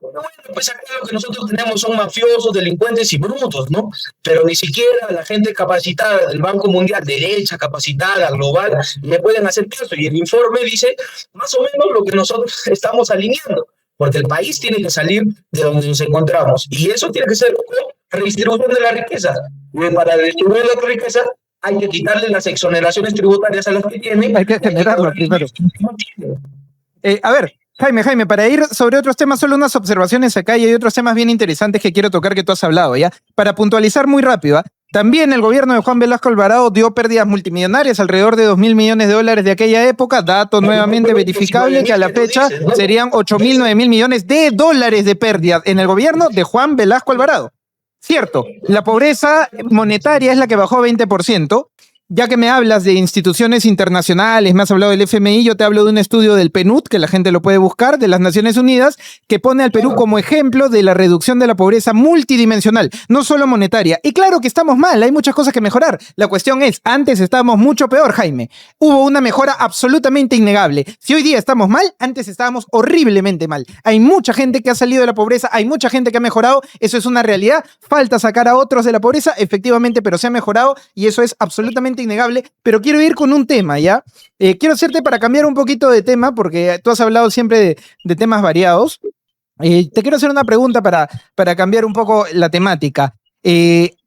Bueno, pues acá lo que nosotros tenemos son mafiosos, delincuentes y brutos, ¿no? Pero ni siquiera la gente capacitada del Banco Mundial, derecha, capacitada, global, le pueden hacer caso. Y el informe dice más o menos lo que nosotros estamos alineando, porque el país tiene que salir de donde nos encontramos. Y eso tiene que ser con redistribución de la riqueza. Y para distribuir la riqueza hay que quitarle las exoneraciones tributarias a las que tienen. Hay que generarlo primero. A ver, Jaime, para ir sobre otros temas, solo unas observaciones acá y hay otros temas bien interesantes que quiero tocar que tú has hablado, ¿ya? Para puntualizar muy rápido, ¿eh? También el gobierno de Juan Velasco Alvarado dio pérdidas multimillonarias, alrededor de 2.000 millones de dólares de aquella época, dato nuevamente verificable que a la fecha serían 8.000, 9.000 millones de dólares de pérdidas en el gobierno de Juan Velasco Alvarado. Cierto, la pobreza monetaria es la que bajó 20%. Ya que me hablas de instituciones internacionales, me has hablado del FMI, yo te hablo de un estudio del PNUD, que la gente lo puede buscar, de las Naciones Unidas, que pone al Perú como ejemplo de la reducción de la pobreza multidimensional, no solo monetaria. Y claro que estamos mal, hay muchas cosas que mejorar. La cuestión es, antes estábamos mucho peor, Jaime. Hubo una mejora absolutamente innegable. Si hoy día estamos mal, antes estábamos horriblemente mal. Hay mucha gente que ha salido de la pobreza, hay mucha gente que ha mejorado, eso es una realidad. Falta sacar a otros de la pobreza, efectivamente, pero se ha mejorado y eso es absolutamente innegable, pero quiero ir con un tema, ¿ya? Quiero hacerte para cambiar un poquito de tema, porque tú has hablado siempre de temas variados. Te quiero hacer una pregunta para cambiar un poco la temática.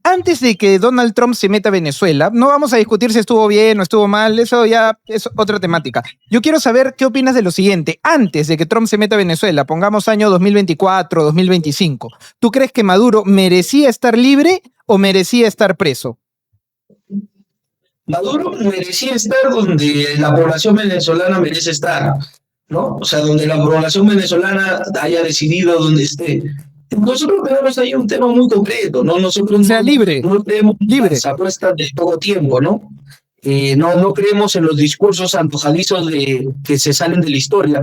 Antes de que Donald Trump se meta a Venezuela, no vamos a discutir si estuvo bien o estuvo mal, eso ya es otra temática. Yo quiero saber qué opinas de lo siguiente. Antes de que Trump se meta a Venezuela, pongamos año 2024, 2025, ¿tú crees que Maduro merecía estar libre o merecía estar preso? Maduro merecía estar donde la población venezolana merece estar, ¿no? O sea, donde la población venezolana haya decidido donde esté. Nosotros tenemos ahí un tema muy concreto, ¿no? Nosotros libre. No creemos en las apuestas de todo tiempo, ¿no? No creemos en los discursos antojadizos que se salen de la historia.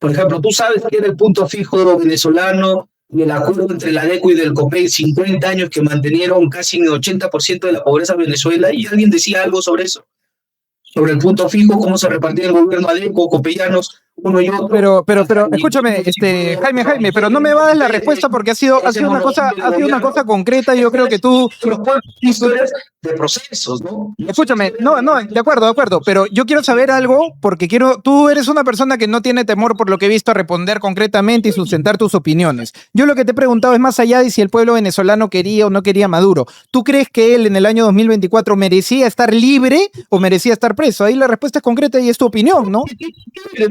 Por ejemplo, tú sabes que era el punto fijo venezolano y el acuerdo entre la ADECO y del COPEI, 50 años que mantenieron casi el 80% de la pobreza en Venezuela, y alguien decía algo sobre eso, sobre el punto fijo, cómo se repartía el gobierno ADECO, copellanos, uno y otro. Pero escúchame, Jaime, pero no me va a dar la respuesta porque ha sido una cosa concreta y yo creo que tú... Historias de procesos, ¿no? Escúchame, no, de acuerdo, pero yo quiero saber algo porque tú eres una persona que no tiene temor por lo que he visto a responder concretamente y sustentar tus opiniones. Yo lo que te he preguntado es más allá de si el pueblo venezolano quería o no quería a Maduro. ¿Tú crees que él en el año 2024 merecía estar libre o merecía estar preso? Ahí la respuesta es concreta y es tu opinión, ¿no?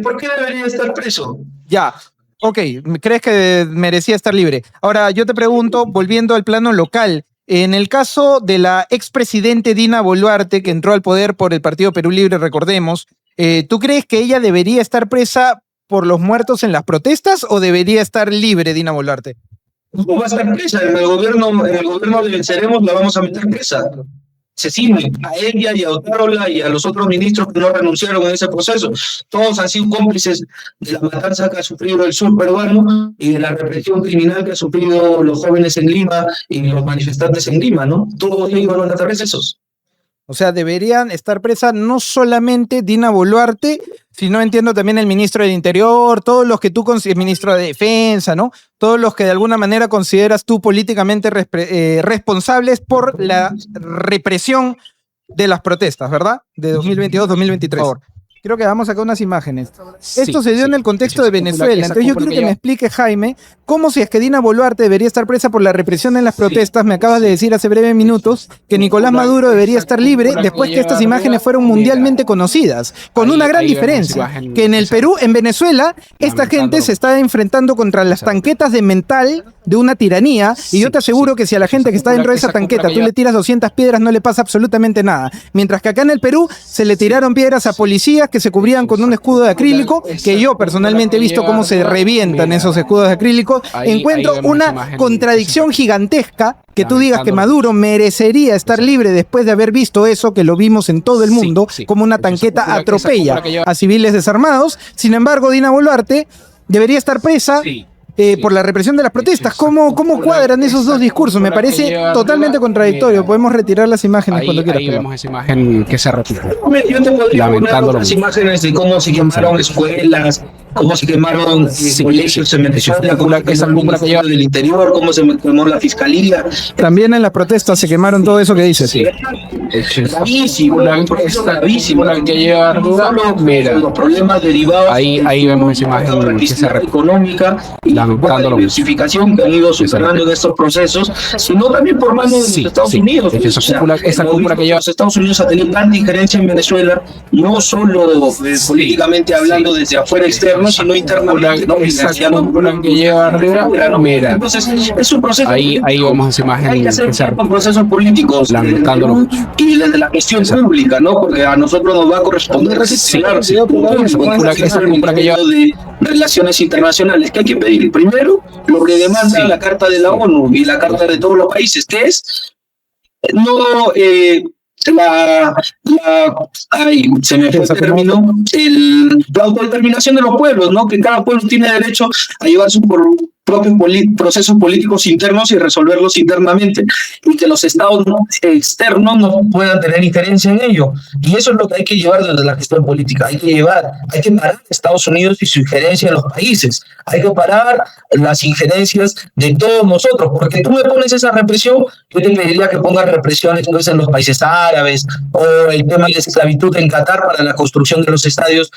¿Por qué debería estar preso? Ya, ok, ¿crees que merecía estar libre? Ahora, yo te pregunto, volviendo al plano local, en el caso de la expresidente Dina Boluarte, que entró al poder por el Partido Perú Libre, recordemos, ¿tú crees que ella debería estar presa por los muertos en las protestas o debería estar libre Dina Boluarte? No va a estar presa, en el gobierno de Venceremos la vamos a meter presa. Cecilio, a ella y a Otárola y a los otros ministros que no renunciaron en ese proceso. Todos han sido cómplices de la matanza que ha sufrido el sur peruano y de la represión criminal que han sufrido los jóvenes en Lima y los manifestantes en Lima, ¿no? Todos ellos van a estar presos. O sea, deberían estar presas no solamente Dina Boluarte, sino entiendo también el ministro del Interior, todos los que tú consideras, ministro de Defensa, ¿no? Todos los que de alguna manera consideras tú políticamente responsables por la represión de las protestas, ¿verdad? De 2022-2023. Por favor. Creo que vamos a sacar unas imágenes. Esto se dio en el contexto de Venezuela. Entonces yo quiero que me explique, Jaime, cómo si es que Dina Boluarte debería estar presa por la represión en las protestas. Me acabas de decir hace breves minutos que Nicolás Maduro debería estar libre después que estas imágenes fueron mundialmente conocidas. Con una gran diferencia, que en el Perú, en Venezuela, esta gente se está enfrentando contra las tanquetas de mental de una tiranía, y yo te aseguro que si a la gente que está dentro de esa tanqueta tú le tiras 200 piedras no le pasa absolutamente nada. Mientras que acá en el Perú se le tiraron piedras a policías que se cubrían con un escudo de acrílico, que yo personalmente he visto cómo se revientan esos escudos de acrílico. Encuentro una contradicción gigantesca que tú digas que Maduro merecería estar libre después de haber visto eso, que lo vimos en todo el mundo, como una tanqueta atropella a civiles desarmados. Sin embargo, Dina Boluarte debería estar presa por la represión de las protestas. ¿Cómo cuadran esos dos discursos? Me parece totalmente contradictorio. Podemos retirar las imágenes cuando quieras. Ahí vemos esa imagen que se retira. Yo te podría poner otras imágenes de cómo se quemaron escuelas, cómo se quemaron colegios, se metió esa cúpula que lleva del interior, cómo se quemó la fiscalía. También en las protestas se quemaron todo eso que dices. Sí. Gravísimo, gravísimo. La que lleva los problemas derivados. Ahí vemos esa imagen que se retira. Económica y la diversificación que han ido superando en estos procesos, sino también por mano de los Estados Unidos. Esa cúpula que lleva los Estados Unidos ha tenido tanta injerencia en Venezuela, no solo políticamente hablando desde afuera externo, sino internamente. Esa cúpula que lleva arriba, mira. Entonces, es un proceso. Ahí vemos esa imagen. Hay que hacer procesos políticos. Lamentándolo mucho. Y desde la gestión pública, ¿no? Porque a nosotros nos va a corresponder esa cúpula que lleva de relaciones internacionales que hay que pedir. Primero, lo que demanda la Carta de la ONU y la Carta de todos los países, que es no se me fue el término, la autodeterminación de los pueblos, ¿no? Que cada pueblo tiene derecho a llevar sus propios procesos políticos internos y resolverlos internamente, y que los estados externos no puedan tener injerencia en ello. Y eso es lo que hay que llevar desde la gestión política. Hay que parar a Estados Unidos y su injerencia en los países. Hay que parar las injerencias de todos nosotros, porque tú me pones esa represión, yo te pediría que pongas represiones en los países árabes, o el tema de la esclavitud en Qatar para la construcción de los estadios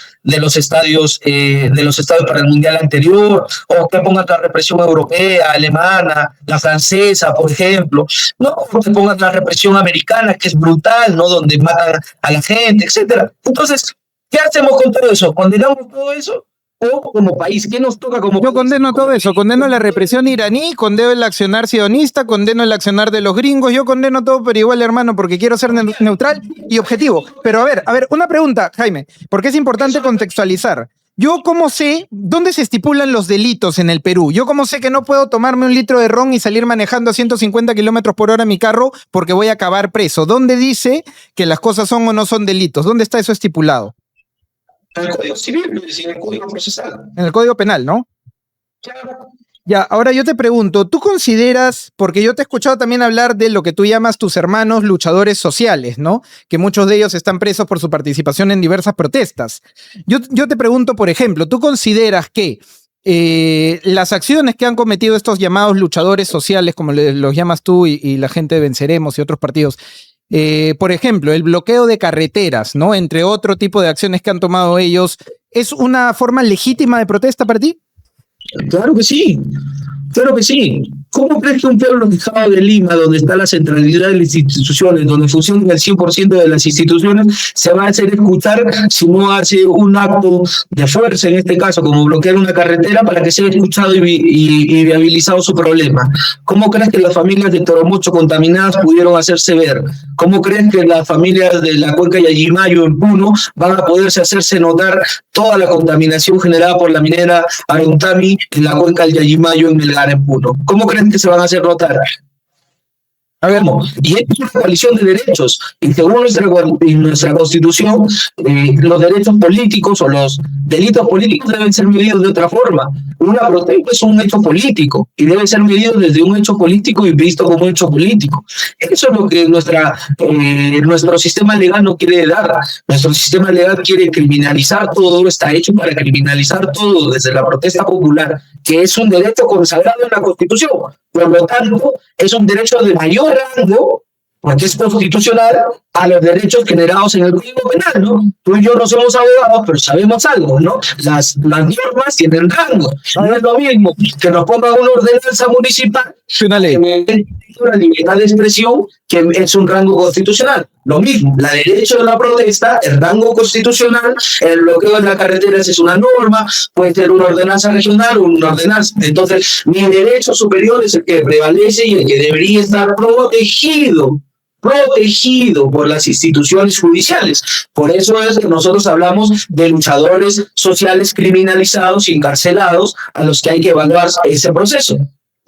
para el mundial anterior, o que pongas la represión europea, alemana, la francesa, por ejemplo, no que pongas la represión americana, que es brutal, ¿no? Donde matan a la gente, etcétera. Entonces, ¿qué hacemos con todo eso? ¿Condenamos todo eso? ¿O como país? ¿Qué nos toca como país? Yo condeno todo eso, condeno la represión iraní, condeno el accionar sionista, condeno el accionar de los gringos, yo condeno todo, pero igual, hermano, porque quiero ser neutral y objetivo. Pero a ver, una pregunta, Jaime, porque es importante contextualizar. Yo cómo sé dónde se estipulan los delitos en el Perú. Yo cómo sé que no puedo tomarme un litro de ron y salir manejando a 150 kilómetros por hora mi carro porque voy a acabar preso. ¿Dónde dice que las cosas son o no son delitos? ¿Dónde está eso estipulado? En el Código Civil, en el Código Procesal. En el Código Penal, ¿no? Claro. Ya, ahora yo te pregunto, ¿tú consideras, porque yo te he escuchado también hablar de lo que tú llamas tus hermanos luchadores sociales, ¿no? Que muchos de ellos están presos por su participación en diversas protestas. Yo te pregunto, por ejemplo, ¿tú consideras que las acciones que han cometido estos llamados luchadores sociales, como los llamas tú y la gente de Venceremos y otros partidos, por ejemplo, el bloqueo de carreteras, ¿no? Entre otro tipo de acciones que han tomado ellos, ¿es una forma legítima de protesta para ti? Claro que sí, claro que sí. ¿Cómo crees que un pueblo fijado de Lima, donde está la centralidad de las instituciones, donde funcionan el 100% de las instituciones, se va a hacer escuchar si no hace un acto de fuerza, en este caso, como bloquear una carretera para que sea escuchado y viabilizado su problema? ¿Cómo crees que las familias de Toromocho contaminadas pudieron hacerse ver? ¿Cómo crees que las familias de la cuenca Yayimayo en Puno van a poderse hacerse notar toda la contaminación generada por la minera Aruntami en la cuenca del Yayimayo en Melgar en Puno? ¿Cómo crees que se van a hacer notar? ¿Cómo? Y es una coalición de derechos, y según nuestra Constitución, los derechos políticos o los delitos políticos deben ser medidos de otra forma. Una protesta es un hecho político y debe ser medido desde un hecho político y visto como un hecho político. Eso es lo que nuestro sistema legal no quiere dar. Nuestro sistema legal quiere criminalizar todo, está hecho para criminalizar todo desde la protesta popular, que es un derecho consagrado en la Constitución. Por lo tanto, es un derecho de mayor rango, porque es constitucional, a los derechos generados en el Código Penal, ¿no? Tú y yo no somos abogados, pero sabemos algo, ¿no? Las normas tienen rango. No es lo mismo que nos pongan una ordenanza municipal, una ley, una libertad de expresión, que es un rango constitucional. Lo mismo, la derecho de la protesta, el rango constitucional, el bloqueo de las carreteras es una norma, puede ser una ordenanza regional o una ordenanza. Entonces, mi derecho superior es el que prevalece y el que debería estar protegido por las instituciones judiciales. Por eso es que nosotros hablamos de luchadores sociales criminalizados y encarcelados, a los que hay que evaluar ese proceso.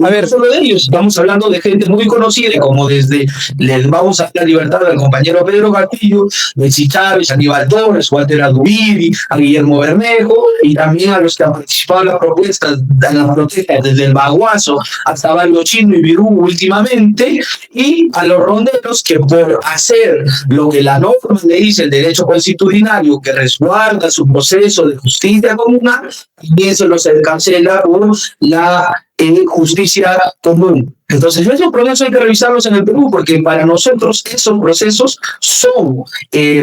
A ver, No solo de ellos, estamos hablando de gente muy conocida, como desde, les vamos a dar libertad al compañero Pedro Castillo, Betsy Chávez, Aníbal Torres, Walter Adubiri, a Guillermo Bermejo, y también a los que han participado en las propuestas, en las protestas, desde el Baguazo hasta Barrio Chino y Virú últimamente, y a los ronderos que por hacer lo que la norma le dice, el derecho constitucional, que resguarda su proceso de justicia comunal, también se los encarcela por la justicia común. Entonces, esos procesos hay que revisarlos en el Perú, porque para nosotros esos procesos son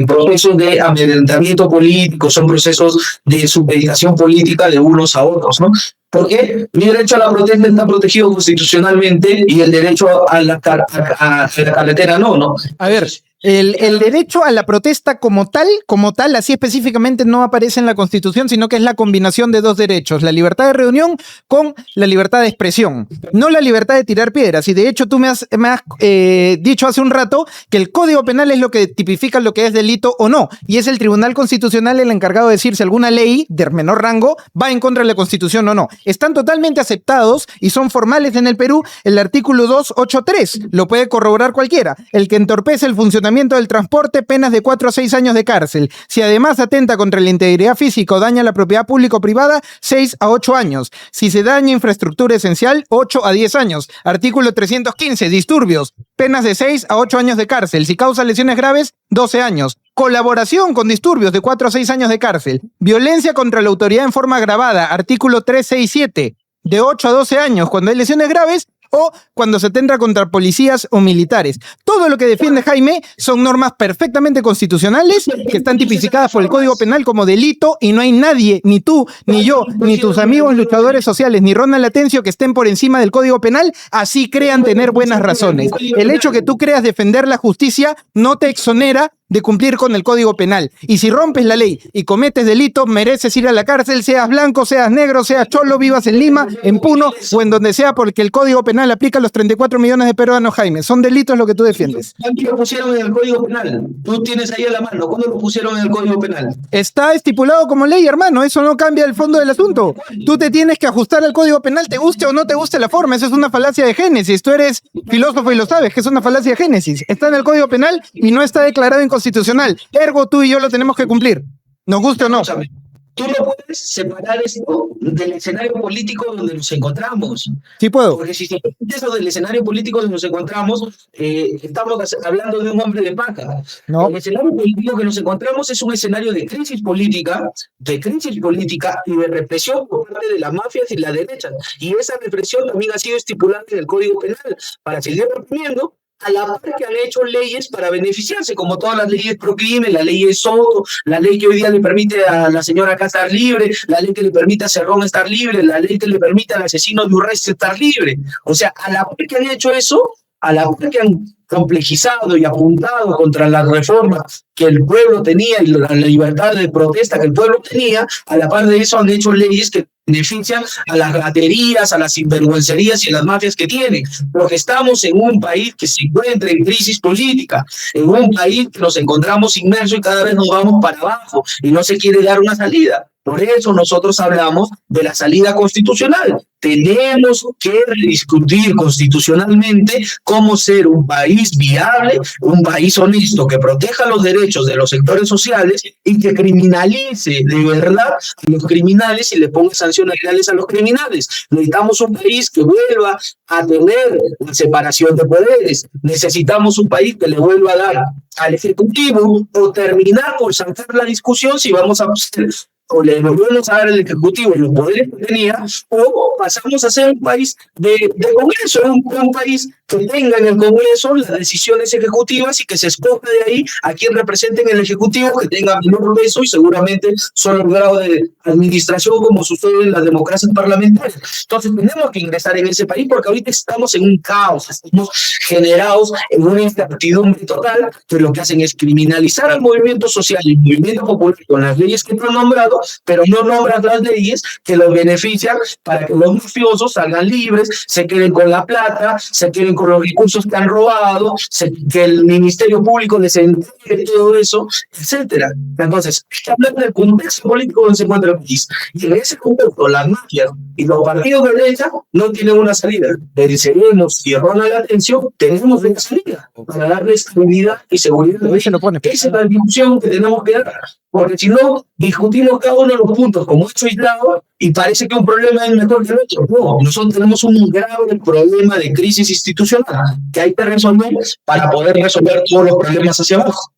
procesos de amedrentamiento político, son procesos de supeditación política de unos a otros, ¿no? Porque mi derecho a la protesta está protegido constitucionalmente y el derecho a la carretera no. a ver, el derecho a la protesta como tal, así específicamente no aparece en la Constitución, sino que es la combinación de dos derechos, la libertad de reunión con la libertad de expresión, no la libertad de tirar piedras. Y de hecho tú me has dicho hace un rato que el Código Penal es lo que tipifica lo que es delito o no, y es el Tribunal Constitucional el encargado de decir si alguna ley de menor rango va en contra de la Constitución o no. Están totalmente aceptados y son formales en el Perú. El artículo 283 lo puede corroborar cualquiera. El que entorpece el funcionamiento del transporte, penas de 4 a 6 años de cárcel. Si además atenta contra la integridad física o daña la propiedad pública o privada, 6 a 8 años. Si se daña infraestructura esencial, 8 a 10 años. Artículo 315, disturbios, penas de 6 a 8 años de cárcel. Si causa lesiones graves, 12 años. Colaboración con disturbios, de 4 a 6 años de cárcel. Violencia contra la autoridad en forma agravada, artículo 367, de 8 a 12 años cuando hay lesiones graves o cuando se atenta contra policías o militares. Todo lo que defiende Jaime son normas perfectamente constitucionales que están tipificadas por el Código Penal como delito, y no hay nadie, ni tú, ni yo, ni tus amigos luchadores sociales, ni Ronald Atencio, que estén por encima del Código Penal, así crean tener buenas razones. El hecho que tú creas defender la justicia no te exonera de cumplir con el Código Penal. Y si rompes la ley y cometes delitos, mereces ir a la cárcel, seas blanco, seas negro, seas cholo, vivas en Lima, en Puno o en donde sea, porque el Código Penal aplica a los 34 millones de peruanos, Jaime. Son delitos lo que tú defiendes. ¿Cuándo lo pusieron en el Código Penal? Tú tienes ahí a la mano. ¿Cuándo lo pusieron en el Código Penal? Está estipulado como ley, hermano. Eso no cambia el fondo del asunto. Tú te tienes que ajustar al Código Penal, te guste o no te guste la forma. Eso es una falacia de Génesis. Tú eres filósofo y lo sabes, que es una falacia de Génesis. Está en el Código Penal y no está declarado inconstitucional. Ergo, tú y yo lo tenemos que cumplir, nos guste o no. Tú no puedes separar esto del escenario político donde nos encontramos. Sí puedo. Porque si se eso del escenario político donde nos encontramos, estamos hablando de un hombre de paca. No. El escenario político que nos encontramos es un escenario de crisis política y de represión por parte de las mafias y la derecha. Y esa represión también ha sido estipulada en el Código Penal para seguir reprimiendo, a la par que han hecho leyes para beneficiarse, como todas las leyes pro crimen, la ley de Soto, la ley que hoy día le permite a la señora acá estar libre, la ley que le permite a Cerrón estar libre, la ley que le permite al asesino de Urresti estar libre. O sea, a la par que han hecho eso, a la par que han complejizado y apuntado contra las reformas que el pueblo tenía y la libertad de protesta que el pueblo tenía, a la par de eso han hecho leyes que benefician a las raterías, a las sinvergüencerías y a las mafias que tienen, porque estamos en un país que se encuentra en crisis política, en un país que nos encontramos inmersos y cada vez nos vamos para abajo y no se quiere dar una salida. Por eso nosotros hablamos de la salida constitucional. Tenemos que discutir constitucionalmente cómo ser un país viable, un país honesto, que proteja los derechos de los sectores sociales y que criminalice de verdad a los criminales y le ponga sanciones reales a los criminales. Necesitamos un país que vuelva a tener la separación de poderes. Necesitamos un país que le vuelva a dar al Ejecutivo, o terminar por zanjar la discusión si vamos a o le volvemos a dar al Ejecutivo los poderes que tenía, o pasamos a ser un país de Congreso, un país que tenga en el Congreso las decisiones ejecutivas y que se escoja de ahí a quien represente en el Ejecutivo, que tenga menor peso y seguramente solo grado de administración, como sucede en las democracias parlamentarias. Entonces tenemos que ingresar en ese país, porque ahorita estamos en un caos, estamos generados en una incertidumbre total, que lo que hacen es criminalizar al movimiento social y al movimiento popular con las leyes que tú has nombrado, pero no nombras las leyes que los benefician para que los mafiosos salgan libres, se queden con la plata, se queden con los recursos que han robado, que el Ministerio Público les entregue todo eso, etcétera. Entonces, hay que hablar del contexto político donde se encuentra el país. Y en ese contexto, las mafias y los partidos de derecha no tienen una salida. Pensemos y rola la atención, tenemos una salida para darle estabilidad y seguridad. Esa es la discusión que tenemos que dar. Porque si no, discutimos cada uno de los puntos como hecho aislado y parece que un problema es mejor que el otro. No, nosotros tenemos un grave problema de crisis institucional que hay que resolver para poder resolver todos los problemas hacia abajo.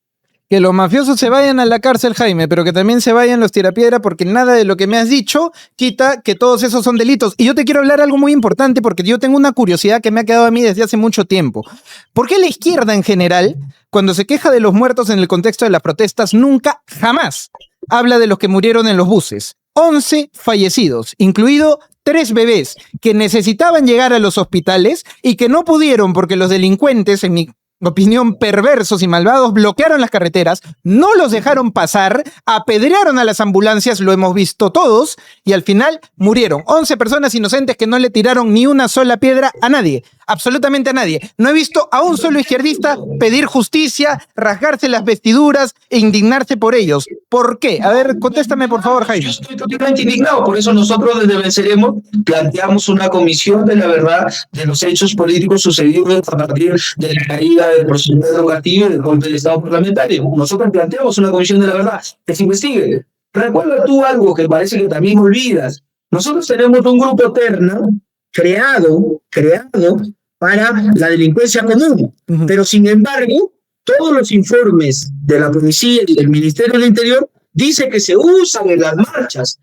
Que los mafiosos se vayan a la cárcel, Jaime, pero que también se vayan los tirapiedra, porque nada de lo que me has dicho quita que todos esos son delitos. Y yo te quiero hablar algo muy importante, porque yo tengo una curiosidad que me ha quedado a mí desde hace mucho tiempo. ¿Por qué la izquierda en general, cuando se queja de los muertos en el contexto de las protestas, nunca, jamás habla de los que murieron en los buses? 11 fallecidos, incluido 3 bebés que necesitaban llegar a los hospitales y que no pudieron porque los delincuentes, en mi opinión, perversos y malvados, bloquearon las carreteras, no los dejaron pasar, apedrearon a las ambulancias, lo hemos visto todos, y al final murieron 11 personas inocentes que no le tiraron ni una sola piedra a nadie, absolutamente a nadie. No he visto a un solo izquierdista pedir justicia, rasgarse las vestiduras e indignarse por ellos. ¿Por qué? A ver, contéstame por favor, Jaime. Yo estoy totalmente indignado, por eso nosotros desde Venceremos planteamos una comisión de la verdad de los hechos políticos sucedidos a partir de la caída del proceso derogativo y del golpe de Estado parlamentario. Nosotros planteamos una comisión de la verdad que se investigue. Recuerda tú algo que parece que también olvidas. Nosotros tenemos un grupo Terna creado para la delincuencia común, pero sin embargo, todos los informes de la policía y del Ministerio del Interior dicen que se usan en las marchas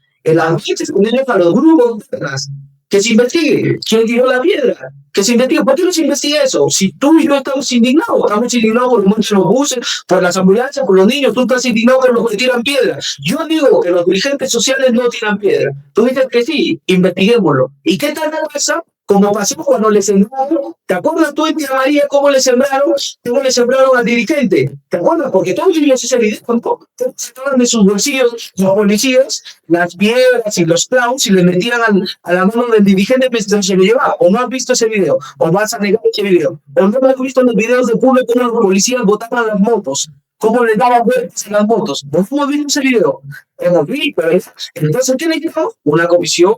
con ellos a los grupos Ternas. Que se investigue quién tiró la piedra, que se investigue. ¿Por qué no se investiga eso? Si tú y yo estamos indignados por los montes de los buses, por las ambulancias, por los niños, tú estás indignado por los que tiran piedra. Yo digo que los dirigentes sociales no tiran piedra. Tú dices que sí, investiguémoslo. ¿Y qué tal pasa? Como pasó cuando le sembraron, ¿te acuerdas tú en Tía María cómo le sembraron al dirigente? ¿Te acuerdas? Porque todos vimos ese video, todos sacaban de sus bolsillos los policías las piedras y los clowns y le metían a la mano del dirigente mientras se lo llevaba. ¿O no has visto ese video? ¿O vas a negar ese video? ¿O no has visto los videos de público cómo los policías botaban las motos? ¿Cómo les daban vueltas en las motos? ¿No hemos visto ese video? Hemos visto, pero entonces tiene que haber una comisión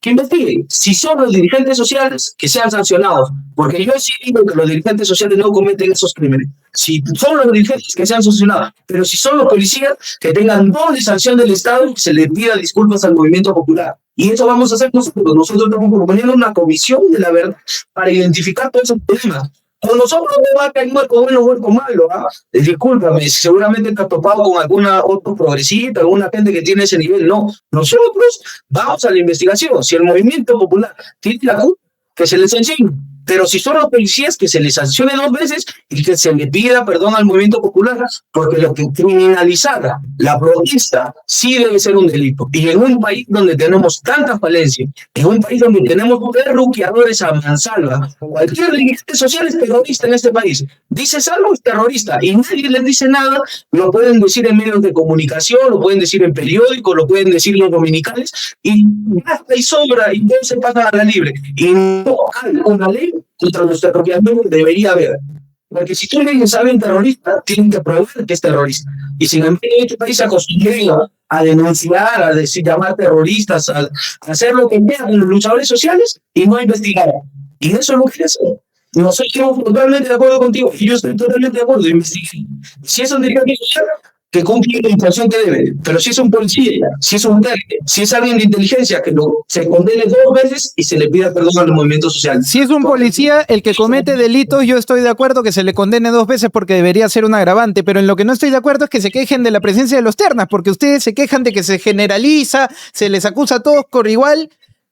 que investiguen. Si son los dirigentes sociales, que sean sancionados. Porque yo sí digo que los dirigentes sociales no cometen esos crímenes. Si son los dirigentes, que sean sancionados. Pero si son los policías, que tengan doble sanción del Estado y que se les pida disculpas al movimiento popular. Y eso vamos a hacer nosotros. Nosotros estamos proponiendo una comisión de la verdad para identificar todos esos problemas. Con nosotros no va a caer muerto bueno o muerto malo. Discúlpame, seguramente te has topado con alguna otro progresista, alguna gente que tiene ese nivel. No, nosotros vamos a la investigación. Si el movimiento popular tiene la culpa, que se les sancione. Pero si son los policías, que se les sancione 2 veces y que se le pida perdón al movimiento popular, porque lo que criminalizar la protesta sí debe ser un delito. Y en un país donde tenemos tantas falencias, en un país donde tenemos perruqueadores a mansalva, cualquier dirigente social es terrorista en este país. Dices algo, es terrorista, y nadie les dice nada. Lo pueden decir en medios de comunicación, lo pueden decir en periódicos, lo pueden decir en los dominicales, y basta y sobra, y entonces pasan a la libre. Y no hay una ley contra los terroristas debería haber. Porque si tú le sabes un terrorista, tienen que probar que es terrorista. Y sin embargo, en este país se acostumbrado a denunciar, a decir, llamar terroristas, a hacer lo que vean los luchadores sociales y no a investigar. Y eso es lo que es. Nosotros estamos totalmente de acuerdo contigo. Y yo estoy totalmente de acuerdo. Investigar. Si es un dirigente social, que cumple la intención que debe, pero si es un policía, si es un técnico, si es alguien de inteligencia, que se condene 2 veces y se le pida perdón al movimiento social. Si es un policía el que comete delitos, yo estoy de acuerdo que se le condene 2 veces porque debería ser un agravante, pero en lo que no estoy de acuerdo es que se quejen de la presencia de los ternas, porque ustedes se quejan de que se generaliza, se les acusa a todos por igual.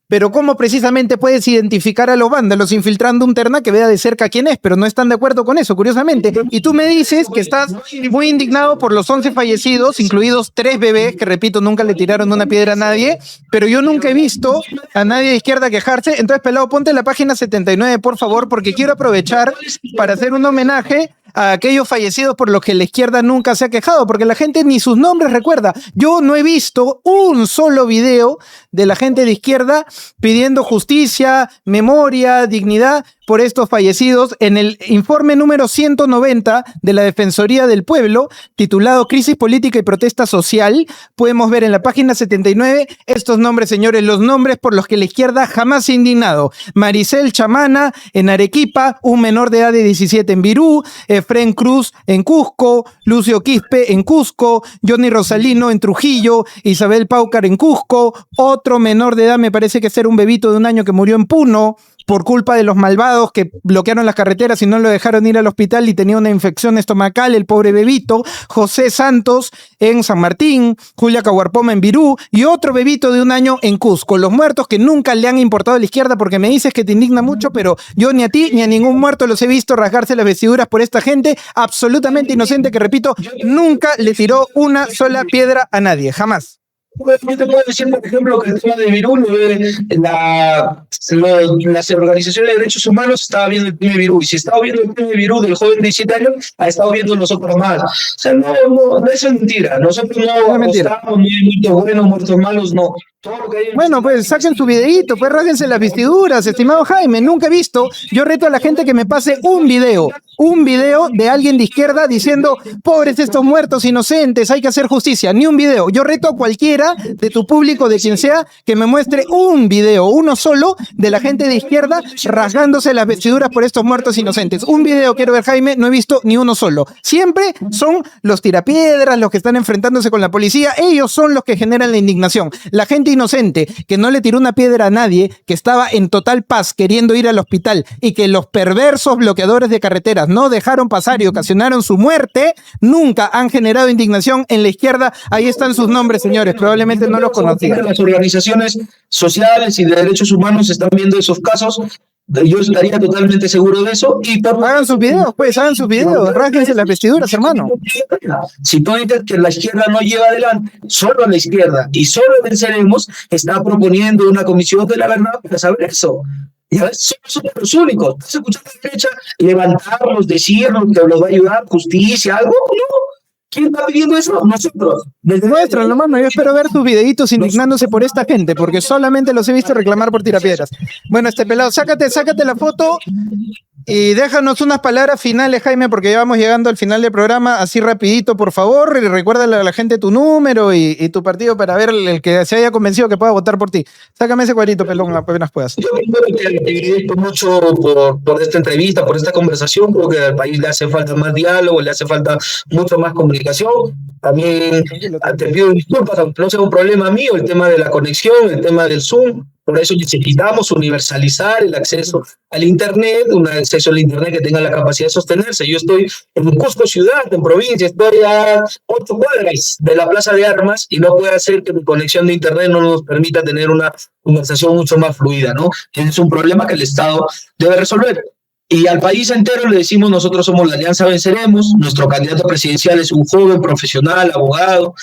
Pero ¿cómo precisamente puedes identificar a los vándalos infiltrando un terna que vea de cerca quién es? Pero no están de acuerdo con eso, curiosamente. Y tú me dices que estás muy indignado por los 11 fallecidos, incluidos 3 bebés, que repito, nunca le tiraron una piedra a nadie, pero yo nunca he visto a nadie de izquierda quejarse. Entonces, Pelado, ponte la página 79, por favor, porque quiero aprovechar para hacer un homenaje a aquellos fallecidos por los que la izquierda nunca se ha quejado, porque la gente ni sus nombres recuerda. Yo no he visto un solo video de la gente de izquierda pidiendo justicia, memoria, dignidad por estos fallecidos. En el informe número 190 de la Defensoría del Pueblo, titulado Crisis Política y Protesta Social, podemos ver en la página 79 estos nombres, señores, los nombres por los que la izquierda jamás se ha indignado. Maricel Chamana en Arequipa, un menor de edad de 17 en Virú, Efren Cruz en Cusco, Lucio Quispe en Cusco, Johnny Rosalino en Trujillo, Isabel Paucar en Cusco, otro menor de edad, me parece que era un bebito de 1 año que murió en Puno, por culpa de los malvados que bloquearon las carreteras y no lo dejaron ir al hospital y tenía una infección estomacal, el pobre bebito. José Santos en San Martín, Julia Caguarpoma en Virú y otro bebito de 1 año en Cusco. Los muertos que nunca le han importado a la izquierda, porque me dices que te indigna mucho, pero yo ni a ti ni a ningún muerto los he visto rasgarse las vestiduras por esta gente absolutamente inocente que, repito, nunca le tiró una sola piedra a nadie, jamás. Yo te puedo decir, por ejemplo, que el tema de Virú, las organizaciones de derechos humanos estaban viendo el tema de Virú, y si estaba viendo el tema de Virú del joven de 17 años, ha estado viendo nosotros más. O sea, no, eso es mentira. Nosotros no apostamos ni muertos buenos, muertos malos, no. Todo lo que hay bueno, pues saquen su videíto, pues rájense las vestiduras, estimado Jaime. Nunca he visto, yo reto a la gente que me pase un video de alguien de izquierda diciendo, pobres estos muertos inocentes, hay que hacer justicia. Ni un video. Yo reto a cualquiera de tu público, de quien sea, que me muestre un video, uno solo, de la gente de izquierda rasgándose las vestiduras por estos muertos inocentes. Un video quiero ver, Jaime, no he visto ni uno solo. Siempre son los tirapiedras, los que están enfrentándose con la policía, ellos son los que generan la indignación. La gente inocente que no le tiró una piedra a nadie, que estaba en total paz queriendo ir al hospital y que los perversos bloqueadores de carreteras no dejaron pasar y ocasionaron su muerte, nunca han generado indignación en la izquierda. Ahí están sus nombres, señores, probablemente no los conocían. Las organizaciones sociales y de derechos humanos están viendo esos casos. Yo estaría totalmente seguro de eso. Hagan sus videos, pues, hagan sus videos, rásquense las vestiduras, hermano. Si tú dices que la izquierda no lleva adelante, solo la izquierda y solo Venceremos está proponiendo una comisión de la verdad para saber eso. Y a veces somos los únicos. ¿Estás escuchando a la derecha levantarnos, decirnos que nos va a ayudar justicia, algo? No. ¿Quién está pidiendo eso? Nosotros. Demuéstralo, hermano. Yo espero ver tus videitos indignándose por esta gente, porque solamente los he visto reclamar por tirapiedras. Bueno, pelado, sácate la foto y déjanos unas palabras finales, Jaime, porque ya vamos llegando al final del programa, así rapidito, por favor, y recuérdale a la gente tu número y tu partido para ver el que se haya convencido que pueda votar por ti. Sácame ese cuadrito, pelón, apenas puedas. Yo creo que te agradezco mucho por esta entrevista, por esta conversación. Creo que al país le hace falta más diálogo, le hace falta mucho más comunicación. También te pido disculpas, aunque no sea un problema mío, el tema de la conexión, el tema del Zoom. Por eso necesitamos universalizar el acceso al Internet, un acceso al Internet que tenga la capacidad de sostenerse. Yo estoy en Cusco ciudad, en provincia, estoy a 8 cuadras de la Plaza de Armas y no puede hacer que mi conexión de Internet no nos permita tener una conversación mucho más fluida, ¿no? Es un problema que el Estado debe resolver. Y al país entero le decimos, nosotros somos la Alianza Venceremos, nuestro candidato presidencial es un joven profesional, abogado,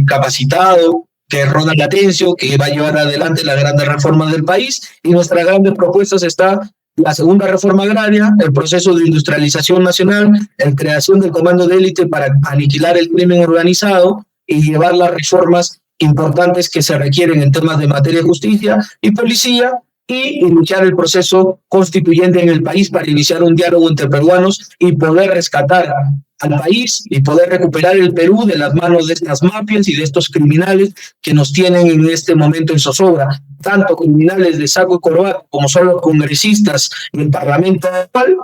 capacitado, que es Ronald Atencio, que va a llevar adelante las grandes reformas del país, y nuestras grandes propuestas está la segunda reforma agraria, el proceso de industrialización nacional, la creación del comando de élite para aniquilar el crimen organizado y llevar las reformas importantes que se requieren en temas de materia de justicia y policía, y iniciar el proceso constituyente en el país para iniciar un diálogo entre peruanos y poder rescatar al país y poder recuperar el Perú de las manos de estas mafias y de estos criminales que nos tienen en este momento en zozobra, tanto criminales de saco y corbata como son los congresistas en el Parlamento actual,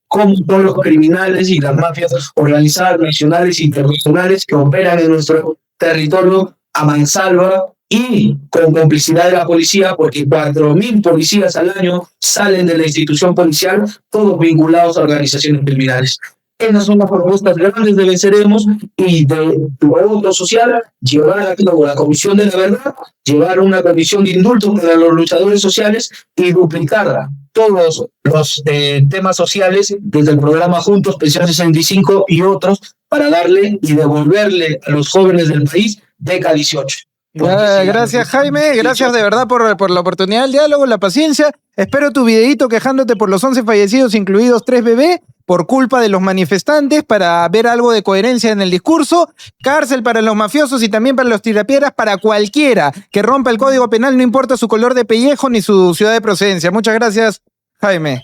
como son los criminales y las mafias organizadas nacionales e internacionales que operan en nuestro territorio a mansalva y con complicidad de la policía, porque 4.000 policías al año salen de la institución policial, todos vinculados a organizaciones criminales. Esas son las propuestas grandes de Venceremos y de Movimiento Social, llevar a cabo la Comisión de la Verdad, llevar una comisión de indulto para los luchadores sociales y duplicar todos los temas sociales desde el programa Juntos, Pensión 65 y otros para darle y devolverle a los jóvenes del país DECA 18. Gracias, Jaime, gracias de verdad por la oportunidad del diálogo, la paciencia. Espero tu videíto quejándote por los 11 fallecidos, incluidos 3 bebés, por culpa de los manifestantes, para ver algo de coherencia en el discurso. Cárcel para los mafiosos y también para los tirapiedras, para cualquiera que rompa el código penal, no importa su color de pellejo ni su ciudad de procedencia. Muchas gracias, Jaime.